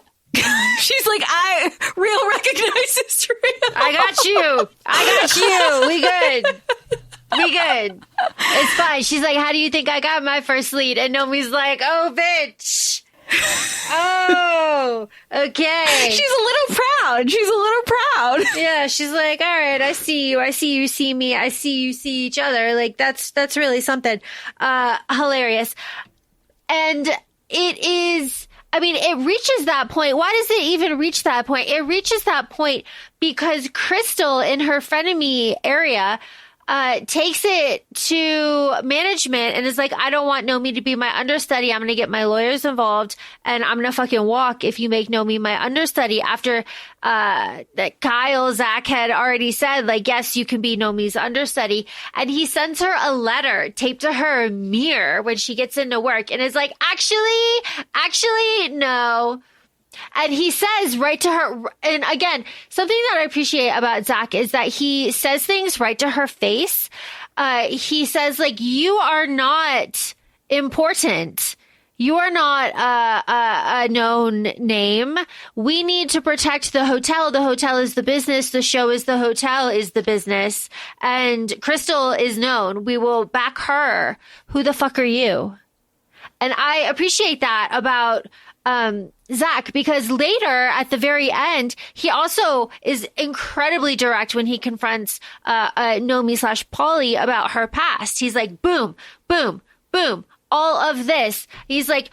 She's like, I real recognize history. I got you. We good. It's fine. She's like, how do you think I got my first lead? And Nomi's like, oh, bitch. Oh, okay. She's a little proud. Yeah, she's like, all right, I see you see me, I see you see each other. Like, that's really something. Hilarious. And it is, I mean, it reaches that point. Why does it even reach that point? It reaches that point because Crystal in her frenemy area takes it to management and is like, I don't want Nomi to be my understudy. I'm going to get my lawyers involved and I'm going to fucking walk if you make Nomi my understudy, after that Kyle Zach had already said, like, yes, you can be Nomi's understudy. And he sends her a letter taped to her mirror when she gets into work and is like, actually, no. And he says right to her, and again, something that I appreciate about Zach is that he says things right to her face. He says, like, you are not important. You are not a known name. We need to protect the hotel. The hotel is the business. The show is the hotel is the business. And Crystal is known. We will back her. Who the fuck are you? And I appreciate that about Zach, because later at the very end, he also is incredibly direct when he confronts Nomi / Polly about her past. He's like, boom, boom, boom, all of this. He's like,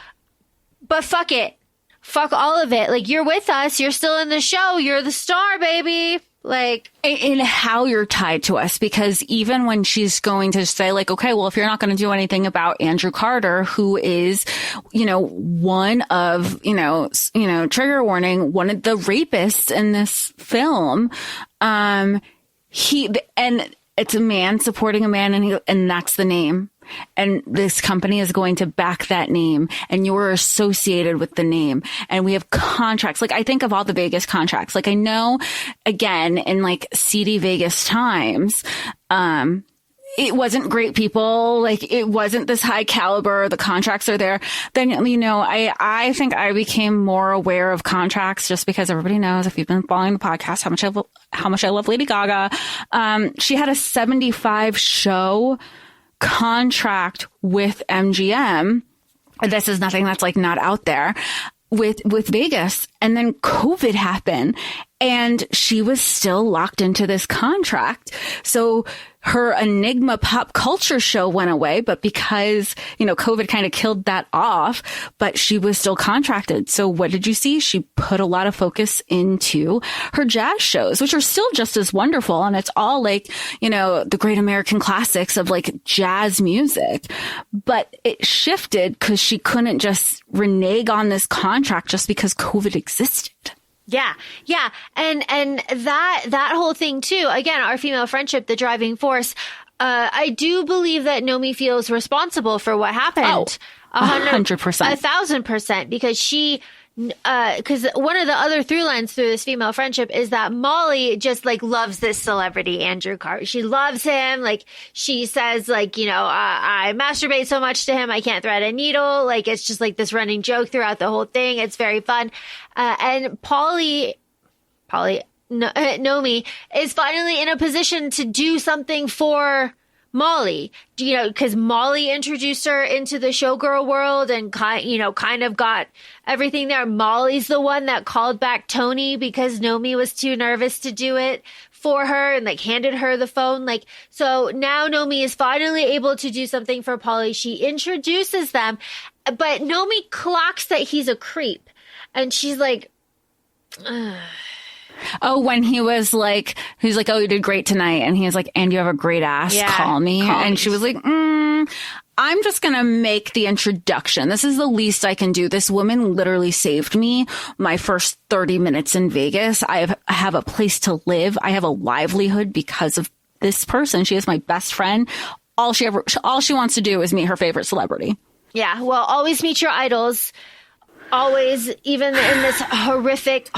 but fuck it. Fuck all of it. Like, you're with us. You're still in the show. You're the star, baby. Like, in how you're tied to us, because even when she's going to say, like, okay, well, if you're not going to do anything about Andrew Carter, who is, one of, trigger warning, one of the rapists in this film, and it's a man supporting a man, and that's the name. And this company is going to back that name, and you're associated with the name. And we have contracts. Like, I think of all the Vegas contracts. Like, I know, again, in like seedy Vegas times, it wasn't great people. Like, it wasn't this high caliber. The contracts are there. Then, I think I became more aware of contracts just because everybody knows, if you've been following the podcast, how much I love Lady Gaga. She had a 75 show contract with MGM. This is nothing that's like not out there with Vegas. And then COVID happened and she was still locked into this contract. So her Enigma pop culture show went away, but because, COVID kind of killed that off, but she was still contracted. So what did you see? She put a lot of focus into her jazz shows, which are still just as wonderful. And it's all like, the great American classics of like jazz music, but it shifted because she couldn't just renege on this contract just because COVID existed. Yeah. Yeah. And that whole thing too, again, our female friendship, the driving force. I do believe that Nomi feels responsible for what happened. 100%. 1,000%, because because one of the other through lines through this female friendship is that Molly just like loves this celebrity, Andrew Carter. She loves him. Like, she says, like, I masturbate so much to him, I can't thread a needle. Like, it's just like this running joke throughout the whole thing. It's very fun. And Nomi is finally in a position to do something for Molly, because Molly introduced her into the showgirl world and kind of got everything there. Molly's the one that called back Tony because Nomi was too nervous to do it for her and like handed her the phone. Like, so now Nomi is finally able to do something for Polly. She introduces them, but Nomi clocks that he's a creep. And she's like, ugh. Oh, when he's like, oh, you did great tonight. And he was like, and you have a great ass. Yeah, call me. And she was like, I'm just going to make the introduction. This is the least I can do. This woman literally saved me my first 30 minutes in Vegas. I have a place to live. I have a livelihood because of this person. She is my best friend. All she wants to do is meet her favorite celebrity. Yeah. Well, always meet your idols. Always, even in this horrific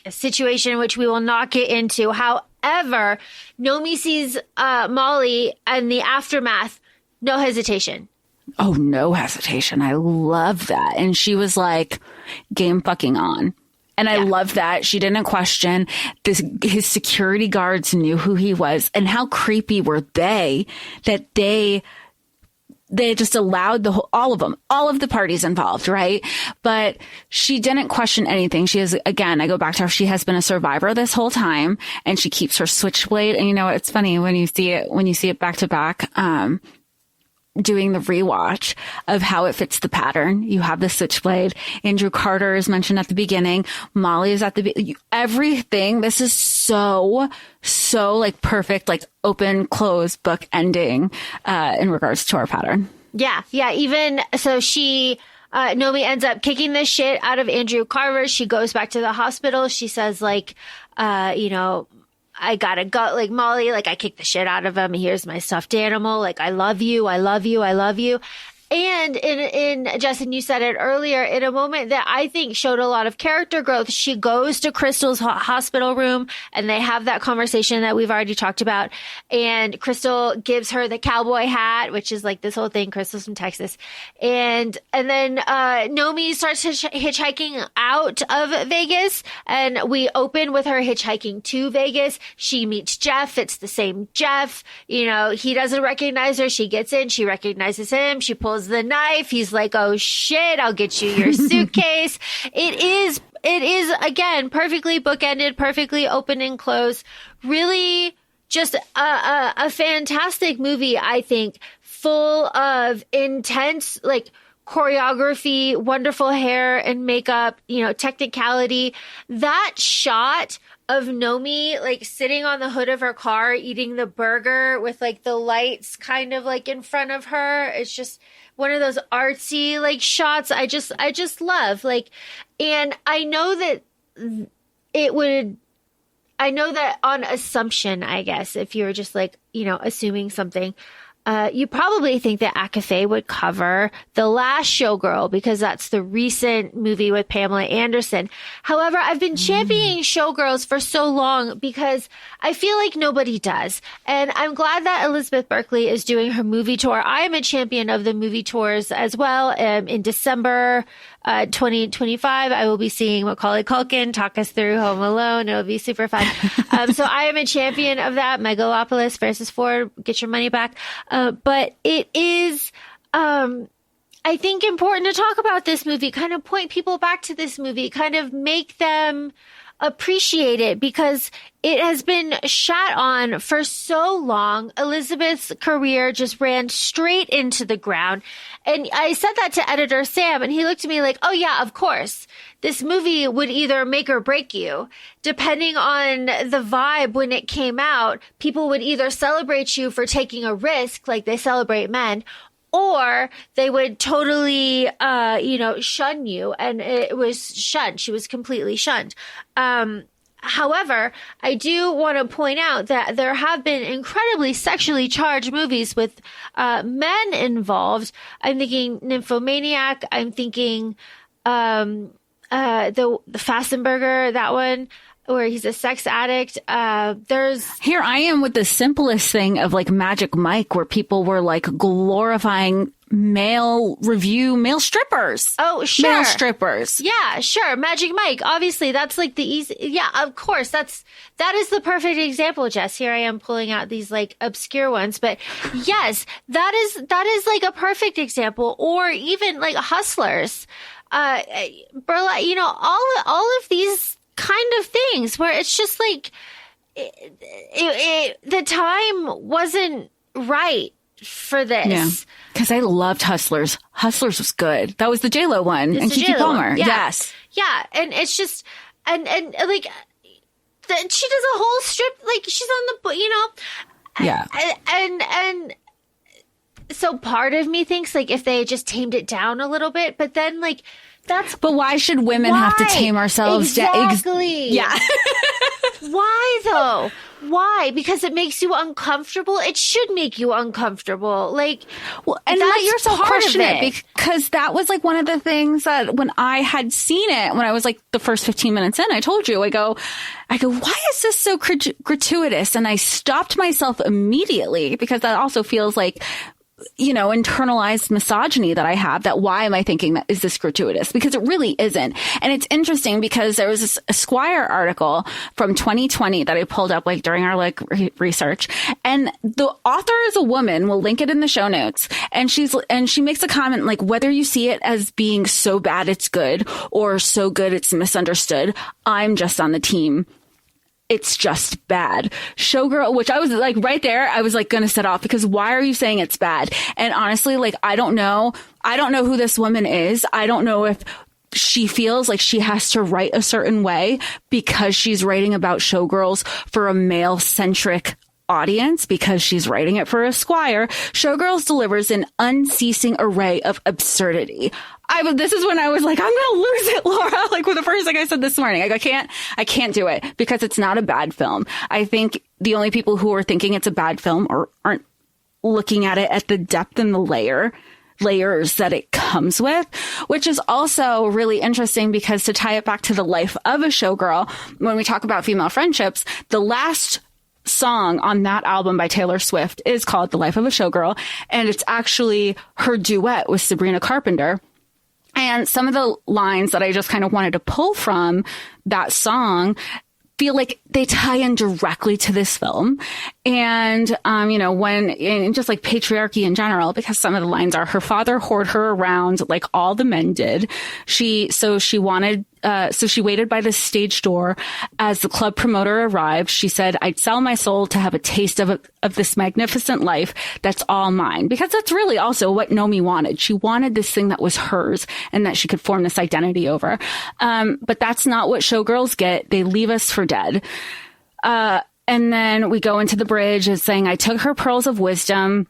situation, which we will not get into. However, Nomi sees Molly and the aftermath, no hesitation. Oh, no hesitation. I love that. And she was like, game fucking on. And I love that. She didn't question this. His security guards knew who he was. And how creepy were they that they just allowed all of the parties involved, right? But she didn't question anything. She is, again, I go back to her, she has been a survivor this whole time, and she keeps her switchblade. And it's funny when you see it back to back, doing the rewatch of how it fits the pattern. You have the switchblade. Andrew Carter is mentioned at the beginning. Molly is at everything. This is so like perfect, like open, close book ending, in regards to our pattern. Yeah. Yeah. Even so, Nomi ends up kicking the shit out of Andrew Carver. She goes back to the hospital. She says like, I gotta go, like, Molly, like, I kicked the shit out of him. Here's my stuffed animal. Like, I love you. I love you. I love you. And in Justin, you said it earlier, in a moment that I think showed a lot of character growth, she goes to Crystal's hospital room and they have that conversation that we've already talked about. And Crystal gives her the cowboy hat, which is like this whole thing. Crystal's from Texas. And then Nomi starts hitchhiking out of Vegas, and we open with her hitchhiking to Vegas. She meets Jeff. It's the same Jeff. He doesn't recognize her. She gets in. She recognizes him. She pulls the knife. He's like, oh shit, I'll get you your suitcase. It is again, perfectly bookended, perfectly open and close. Really just a fantastic movie, I think, full of intense, like, choreography, wonderful hair and makeup, technicality. That shot of Nomi, like, sitting on the hood of her car, eating the burger with, like, the lights kind of, like, in front of her. It's just one of those artsy, like, shots I just love. Like, and I know that on assumption, I guess, if you're just, like, assuming something, you probably think that ACOFAE would cover The Last Showgirl because that's the recent movie with Pamela Anderson. However, I've been championing Showgirls for so long because I feel like nobody does. And I'm glad that Elizabeth Berkley is doing her movie tour. I am a champion of the movie tours as well. In December 2025, I will be seeing Macaulay Culkin talk us through Home Alone. It'll be super fun. So I am a champion of that. Megalopolis versus Ford, get your money back. But it is, I think, important to talk about this movie, kind of point people back to this movie, kind of make them appreciate it because it has been shat on for so long. Elizabeth's career just ran straight into the ground. And I said that to editor Sam, and he looked at me like, oh yeah, of course. This movie would either make or break you. Depending on the vibe when it came out, people would either celebrate you for taking a risk, like they celebrate men, or they would totally, shun you. And it was shunned. She was completely shunned. However, I do want to point out that there have been incredibly sexually charged movies with men involved. I'm thinking Nymphomaniac. I'm thinking the Fastenberger, that one, where he's a sex addict. Here I am with the simplest thing of like Magic Mike, where people were like glorifying male strippers. Oh, sure. Male strippers. Yeah, sure. Magic Mike. Obviously, that's like the easy. Yeah, of course. That is the perfect example, Jess. Here I am pulling out these like obscure ones, but yes, that is like a perfect example. Or even like Hustlers, Burlesque. All of these kind of things where it's just like the time wasn't right for this. Yeah. Because I loved Hustlers. Hustlers was good. That was the J-Lo one. And Keke Palmer. Yeah. Yes. Yeah. And it's just, and like, she does a whole strip, like she's on the, Yeah. And so part of me thinks like if they just tamed it down a little bit, but then like, But why should women have to tame ourselves down? Exactly. Yeah. Why though? Why? Because it makes you uncomfortable? It should make you uncomfortable. Like, well, and let yourself question it, because that was like one of the things that when I had seen it, when I was like the first 15 minutes in, I told you, I go, why is this so gratuitous? And I stopped myself immediately because that also feels like, internalized misogyny that I have, that why am I thinking that is this gratuitous? Because it really isn't. And it's interesting because there was this Esquire article from 2020 that I pulled up like during our research. And the author is a woman. We'll link it in the show notes. And she makes a comment like, whether you see it as being so bad it's good or so good it's misunderstood, I'm just on the team. It's just bad. Showgirl, which I was like right there, I was like going to set off because why are you saying it's bad? And honestly, like, I don't know who this woman is. I don't know if she feels like she has to write a certain way because she's writing about Showgirls for a male centric audience, because she's writing it for Esquire. Showgirls delivers an unceasing array of absurdity. This is when I was like, I'm going to lose it, Laura. Like with the first thing I said this morning, I can't do it because it's not a bad film. I think the only people who are thinking it's a bad film aren't looking at it at the depth and the layers that it comes with, which is also really interesting because to tie it back to the life of a showgirl, when we talk about female friendships, the last song on that album by Taylor Swift is called The Life of a Showgirl, and it's actually her duet with Sabrina Carpenter. And some of the lines that I just kind of wanted to pull from that song feel like they tie in directly to this film. And, and just like patriarchy in general, because some of the lines are, her father whored her around like all the men did. She waited by the stage door as the club promoter arrived. She said, I'd sell my soul to have a taste of this magnificent life that's all mine. Because that's really also what Nomi wanted. She wanted this thing that was hers and that she could form this identity over. But that's not what showgirls get. They leave us for dead. And then we go into the bridge as saying, I took her pearls of wisdom,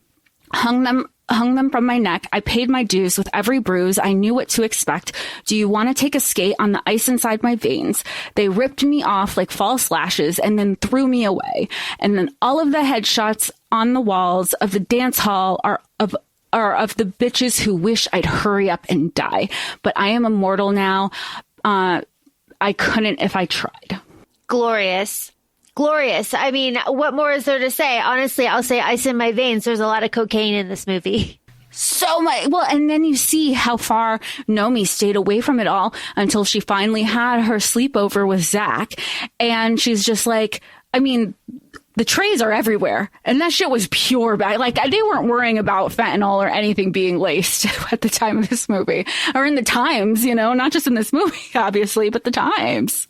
hung them hung them from my neck. I paid my dues with every bruise. I knew what to expect. Do you want to take a skate on the ice inside my veins? They ripped me off like false lashes and then threw me away. And then all of the headshots on the walls of the dance hall are of the bitches who wish I'd hurry up and die. But I am immortal now. I couldn't if I tried. Glorious. Glorious. I mean, what more is there to say? Honestly, I'll say ice in my veins. There's a lot of cocaine in this movie. So much. Well, and then you see how far Nomi stayed away from it all until she finally had her sleepover with Zach. And she's just like, I mean, the trays are everywhere. And that shit was pure bad. Like, they weren't worrying about fentanyl or anything being laced at the time of this movie. Or in the Times, you know, not just in this movie, obviously, but the Times.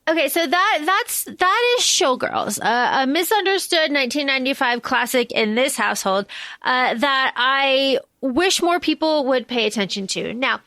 Okay, so that is Showgirls, a misunderstood 1995 classic in this household that I wish more people would pay attention to. Now,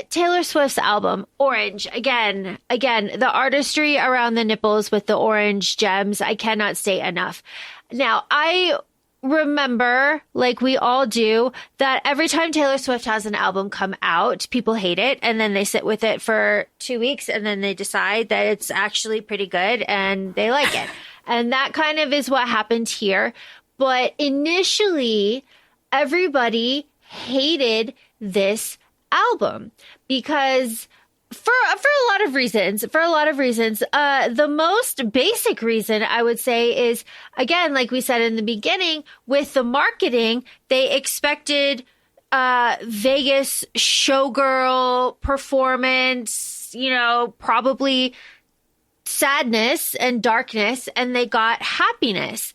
Taylor Swift's album, Orange, again, the artistry around the nipples with the orange gems, I cannot say enough. Now, I remember, like we all do, that every time Taylor Swift has an album come out, people hate it, and then they sit with it for 2 weeks, and then they decide that it's actually pretty good, and they like it. And that kind of is what happened here. But initially, everybody hated this album because for a lot of reasons, the most basic reason I would say is, again, like we said in the beginning, with the marketing, they expected Vegas showgirl performance, you know, probably sadness and darkness, and they got happiness.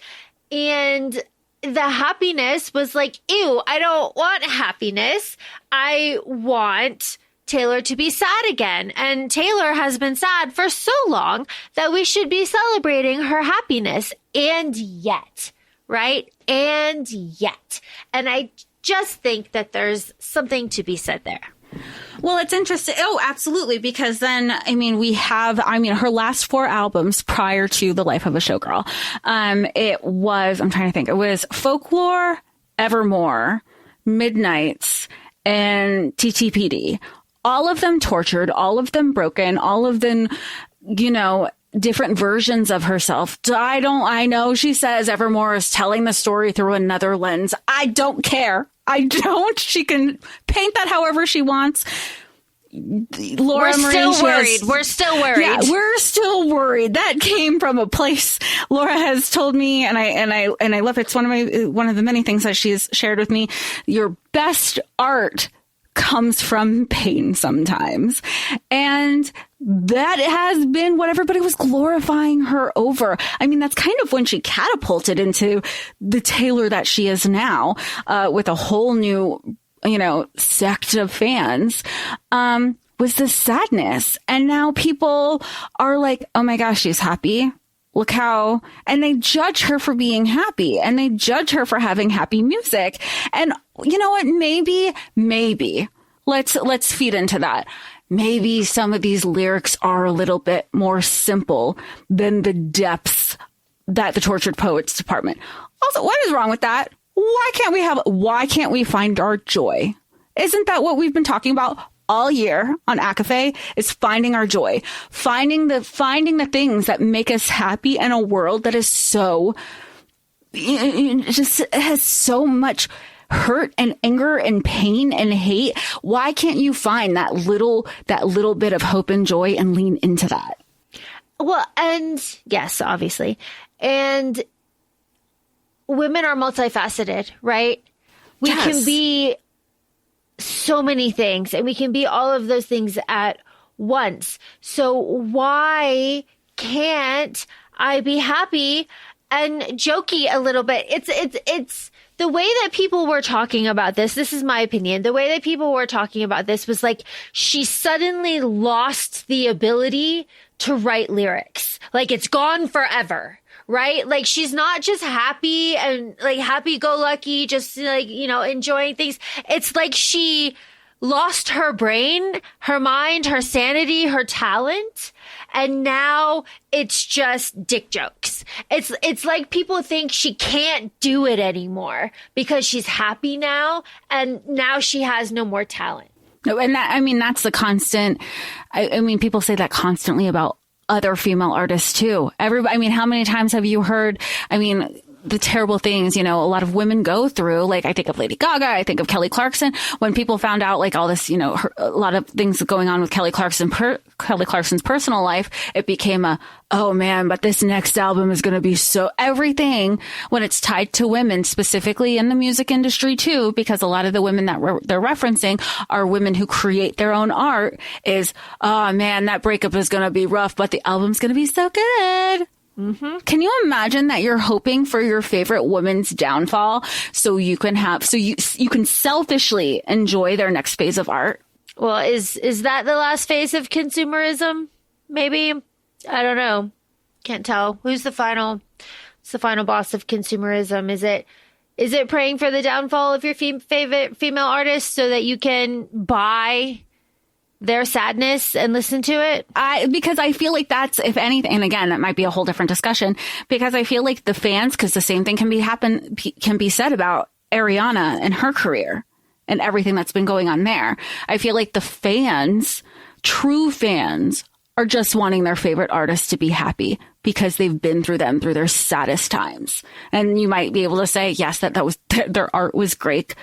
And the happiness was like, ew, I don't want happiness. I want Taylor to be sad again. And Taylor has been sad for so long that we should be celebrating her happiness. And yet, right? And yet. And I just think that there's something to be said there. Well, it's interesting. Oh, absolutely. Because then, her last 4 albums prior to The Life of a Showgirl, it was Folklore, Evermore, Midnights, and TTPD. All of them tortured, all of them broken, all of them, you know, different versions of herself. I know she says Evermore is telling the story through another lens. I don't care. She can paint that however she wants. Laura We're still worried. Yeah, we're still worried. That came from a place Laura has told me, and I love it. It's one of the many things that she's shared with me. Your best art comes from pain sometimes. And that has been what everybody was glorifying her over. I mean, that's kind of when she catapulted into the Taylor that she is now, with a whole new, you know, sect of fans, was the sadness. And now people are like, oh my gosh, she's happy. Look how, and they judge her for being happy, and they judge her for having happy music. And you know what? Maybe let's feed into that. Maybe some of these lyrics are a little bit more simple than the depths that the Tortured Poets Department. Also, what is wrong with that? Why can't we find our joy? Isn't that what we've been talking about all year on ACOFAE, is finding our joy, finding the things that make us happy in a world that is so, just has so much hurt and anger and pain and hate. Why can't you find that little bit of hope and joy and lean into that? Well, and yes, obviously. And women are multifaceted, right? We can be so many things, and we can be all of those things at once. So why can't I be happy and jokey a little bit? It's the way that people were talking about this. This is my opinion. The way that people were talking about this was like she suddenly lost the ability to write lyrics. Like it's gone forever. Right? Like she's not just happy and like happy go lucky, just like, you know, enjoying things. It's like she lost her brain, her mind, her sanity, her talent. And now it's just dick jokes. It's like people think she can't do it anymore because she's happy now. And now she has no more talent. No, and that, I mean, that's the constant. I mean, people say that constantly about other female artists too. Everybody, I mean, how many times have you heard, I mean, the terrible things, you know, a lot of women go through, like I think of Lady Gaga, I think of Kelly Clarkson, when people found out like all this, you know, a lot of things going on with Kelly Clarkson's personal life, it became oh man, but this next album is going to be so everything when it's tied to women, specifically in the music industry too, because a lot of the women that they're referencing are women who create their own art is, oh man, that breakup is going to be rough, but the album's going to be so good. Mm-hmm. Can you imagine that you're hoping for your favorite woman's downfall so you can selfishly enjoy their next phase of art? Well, is that the last phase of consumerism? Maybe. I don't know. Can't tell. Who's the final boss of consumerism? Is it praying for the downfall of your favorite female artist so that you can buy their sadness and listen to it? Because I feel like that's, if anything, and again, that might be a whole different discussion, because I feel like the fans, because the same thing can be said about Ariana and her career and everything that's been going on there. I feel like the fans, true fans, are just wanting their favorite artist to be happy because they've been through their saddest times. And you might be able to say, yes, that was, their art was great,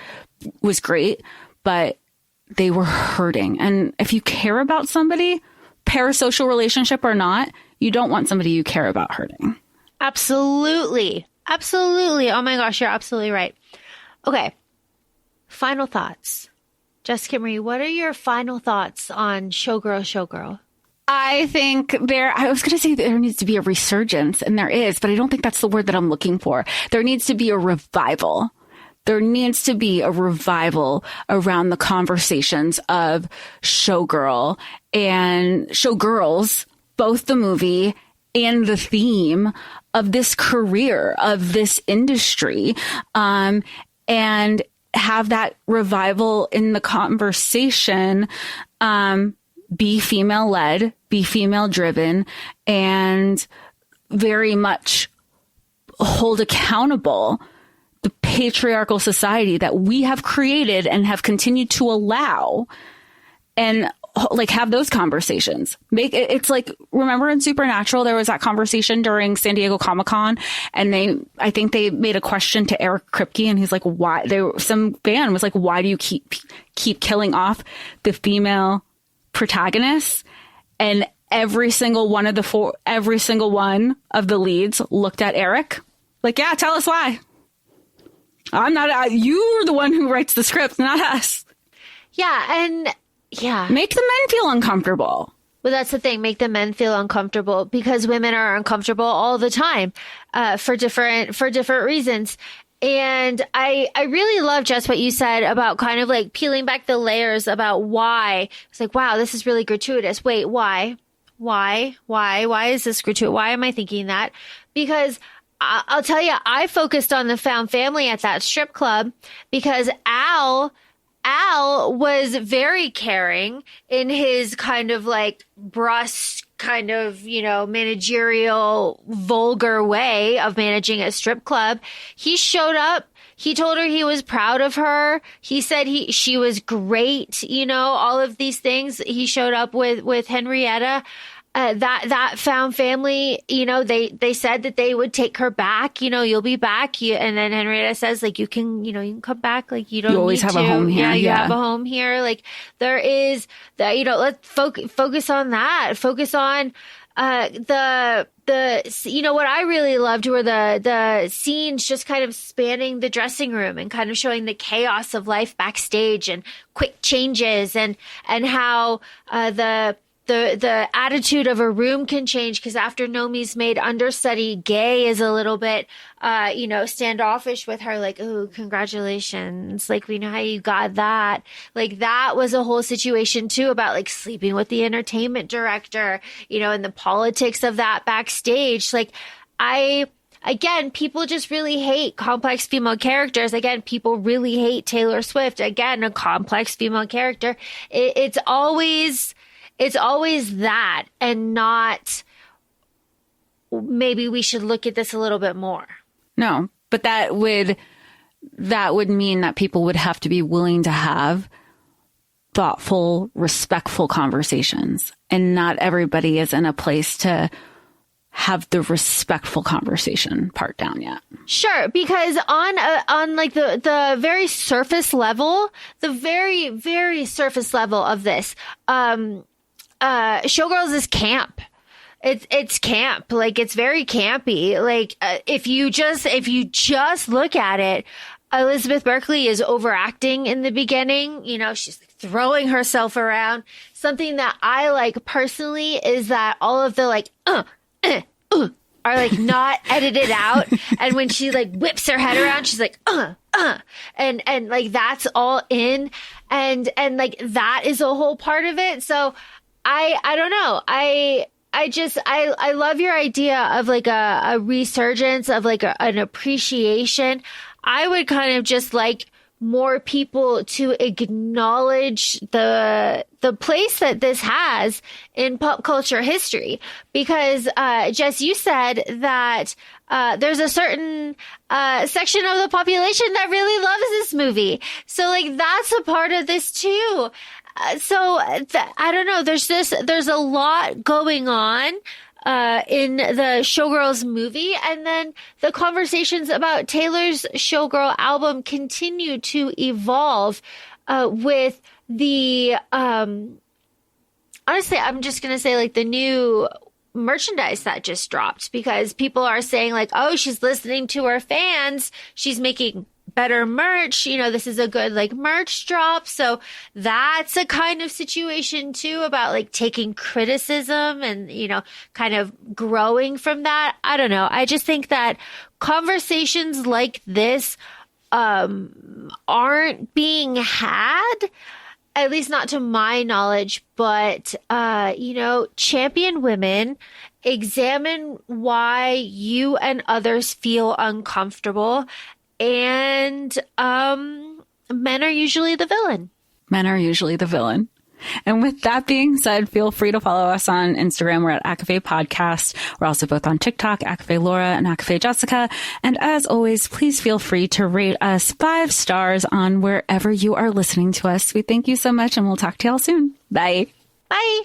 but they were hurting. And if you care about somebody, parasocial relationship or not, you don't want somebody you care about hurting. Absolutely. Absolutely. Oh my gosh, you're absolutely right. Okay. Final thoughts. Jessica Marie, what are your final thoughts on Showgirl? I think I was going to say there needs to be a resurgence, and there is, but I don't think that's the word that I'm looking for. There needs to be a revival. There needs to be a revival around the conversations of Showgirl and Showgirls, both the movie and the theme of this career, of this industry, and have that revival in the conversation, be female led, be female driven, and very much hold accountable the patriarchal society that we have created and have continued to allow, and like have those conversations. It's like, remember in Supernatural, there was that conversation during San Diego Comic-Con, and I think they made a question to Eric Kripke, and he's like, why? Some fan was like, why do you keep killing off the female protagonists? And every single one of the leads looked at Eric like, yeah, tell us why. I'm not, you're the one who writes the script, not us. Yeah. And yeah. Make the men feel uncomfortable. Well, that's the thing. Make the men feel uncomfortable, because women are uncomfortable all the time, for different reasons. And I really love just what you said about kind of like peeling back the layers about why. It's like, wow, this is really gratuitous. Wait, why? Why is this gratuitous? Why am I thinking that? Because I'll tell you, I focused on the found family at that strip club because Al was very caring in his kind of like brusque, kind of, you know, managerial, vulgar way of managing a strip club. He showed up. He told her he was proud of her. He said she was great. You know, all of these things. He showed up with Henrietta. That found family, you know, they said that they would take her back, you know, you'll be back. And then Henrietta says, like, you can come back. Like, you don't always have a home here. Yeah, you have a home here. Like, there is that, you know, let's focus on that. Focus on, you know, what I really loved were the scenes just kind of spanning the dressing room and kind of showing the chaos of life backstage and quick changes and how, the attitude of a room can change, because after Nomi's made understudy, Gay is a little bit, you know, standoffish with her, like, oh, congratulations. Like, we know how you got that. Like, that was a whole situation too about like sleeping with the entertainment director, you know, and the politics of that backstage. Like, I again, people just really hate complex female characters. Again, people really hate Taylor Swift. Again, a complex female character. It's always that, and not maybe we should look at this a little bit more. No, but that would mean that people would have to be willing to have thoughtful, respectful conversations. And not everybody is in a place to have the respectful conversation part down yet. Sure, because on like the very surface level, the very, very surface level of this, Showgirls is camp. It's camp. Like, it's very campy. Like, if you just look at it, Elizabeth Berkley is overacting in the beginning. You know, she's throwing herself around. Something that I like personally is that all of the like, are like not edited out. And when she like whips her head around, she's like, and like that's all in. And like that is a whole part of it. So I don't know. I love your idea of like a resurgence of like an appreciation. I would kind of just like more people to acknowledge the place that this has in pop culture history. Because, Jess, you said that there's a certain section of the population that really loves this movie. So like that's a part of this too. I don't know. There's a lot going on in the Showgirls movie, and then the conversations about Taylor's Showgirl album continue to evolve with the honestly, I'm just gonna say like the new merchandise that just dropped, because people are saying like, oh, she's listening to her fans, she's making better merch, you know, this is a good like merch drop. So that's a kind of situation too, about like taking criticism and, you know, kind of growing from that. I don't know. I just think that conversations like this aren't being had, at least not to my knowledge. But you know, champion women, examine why you and others feel uncomfortable. And men are usually the villain. Men are usually the villain. And with that being said, feel free to follow us on Instagram. We're at ACOFAE Podcast. We're also both on TikTok, ACOFAE Laura and ACOFAE Jessica. And as always, please feel free to rate us 5 stars on wherever you are listening to us. We thank you so much, and we'll talk to y'all soon. Bye. Bye.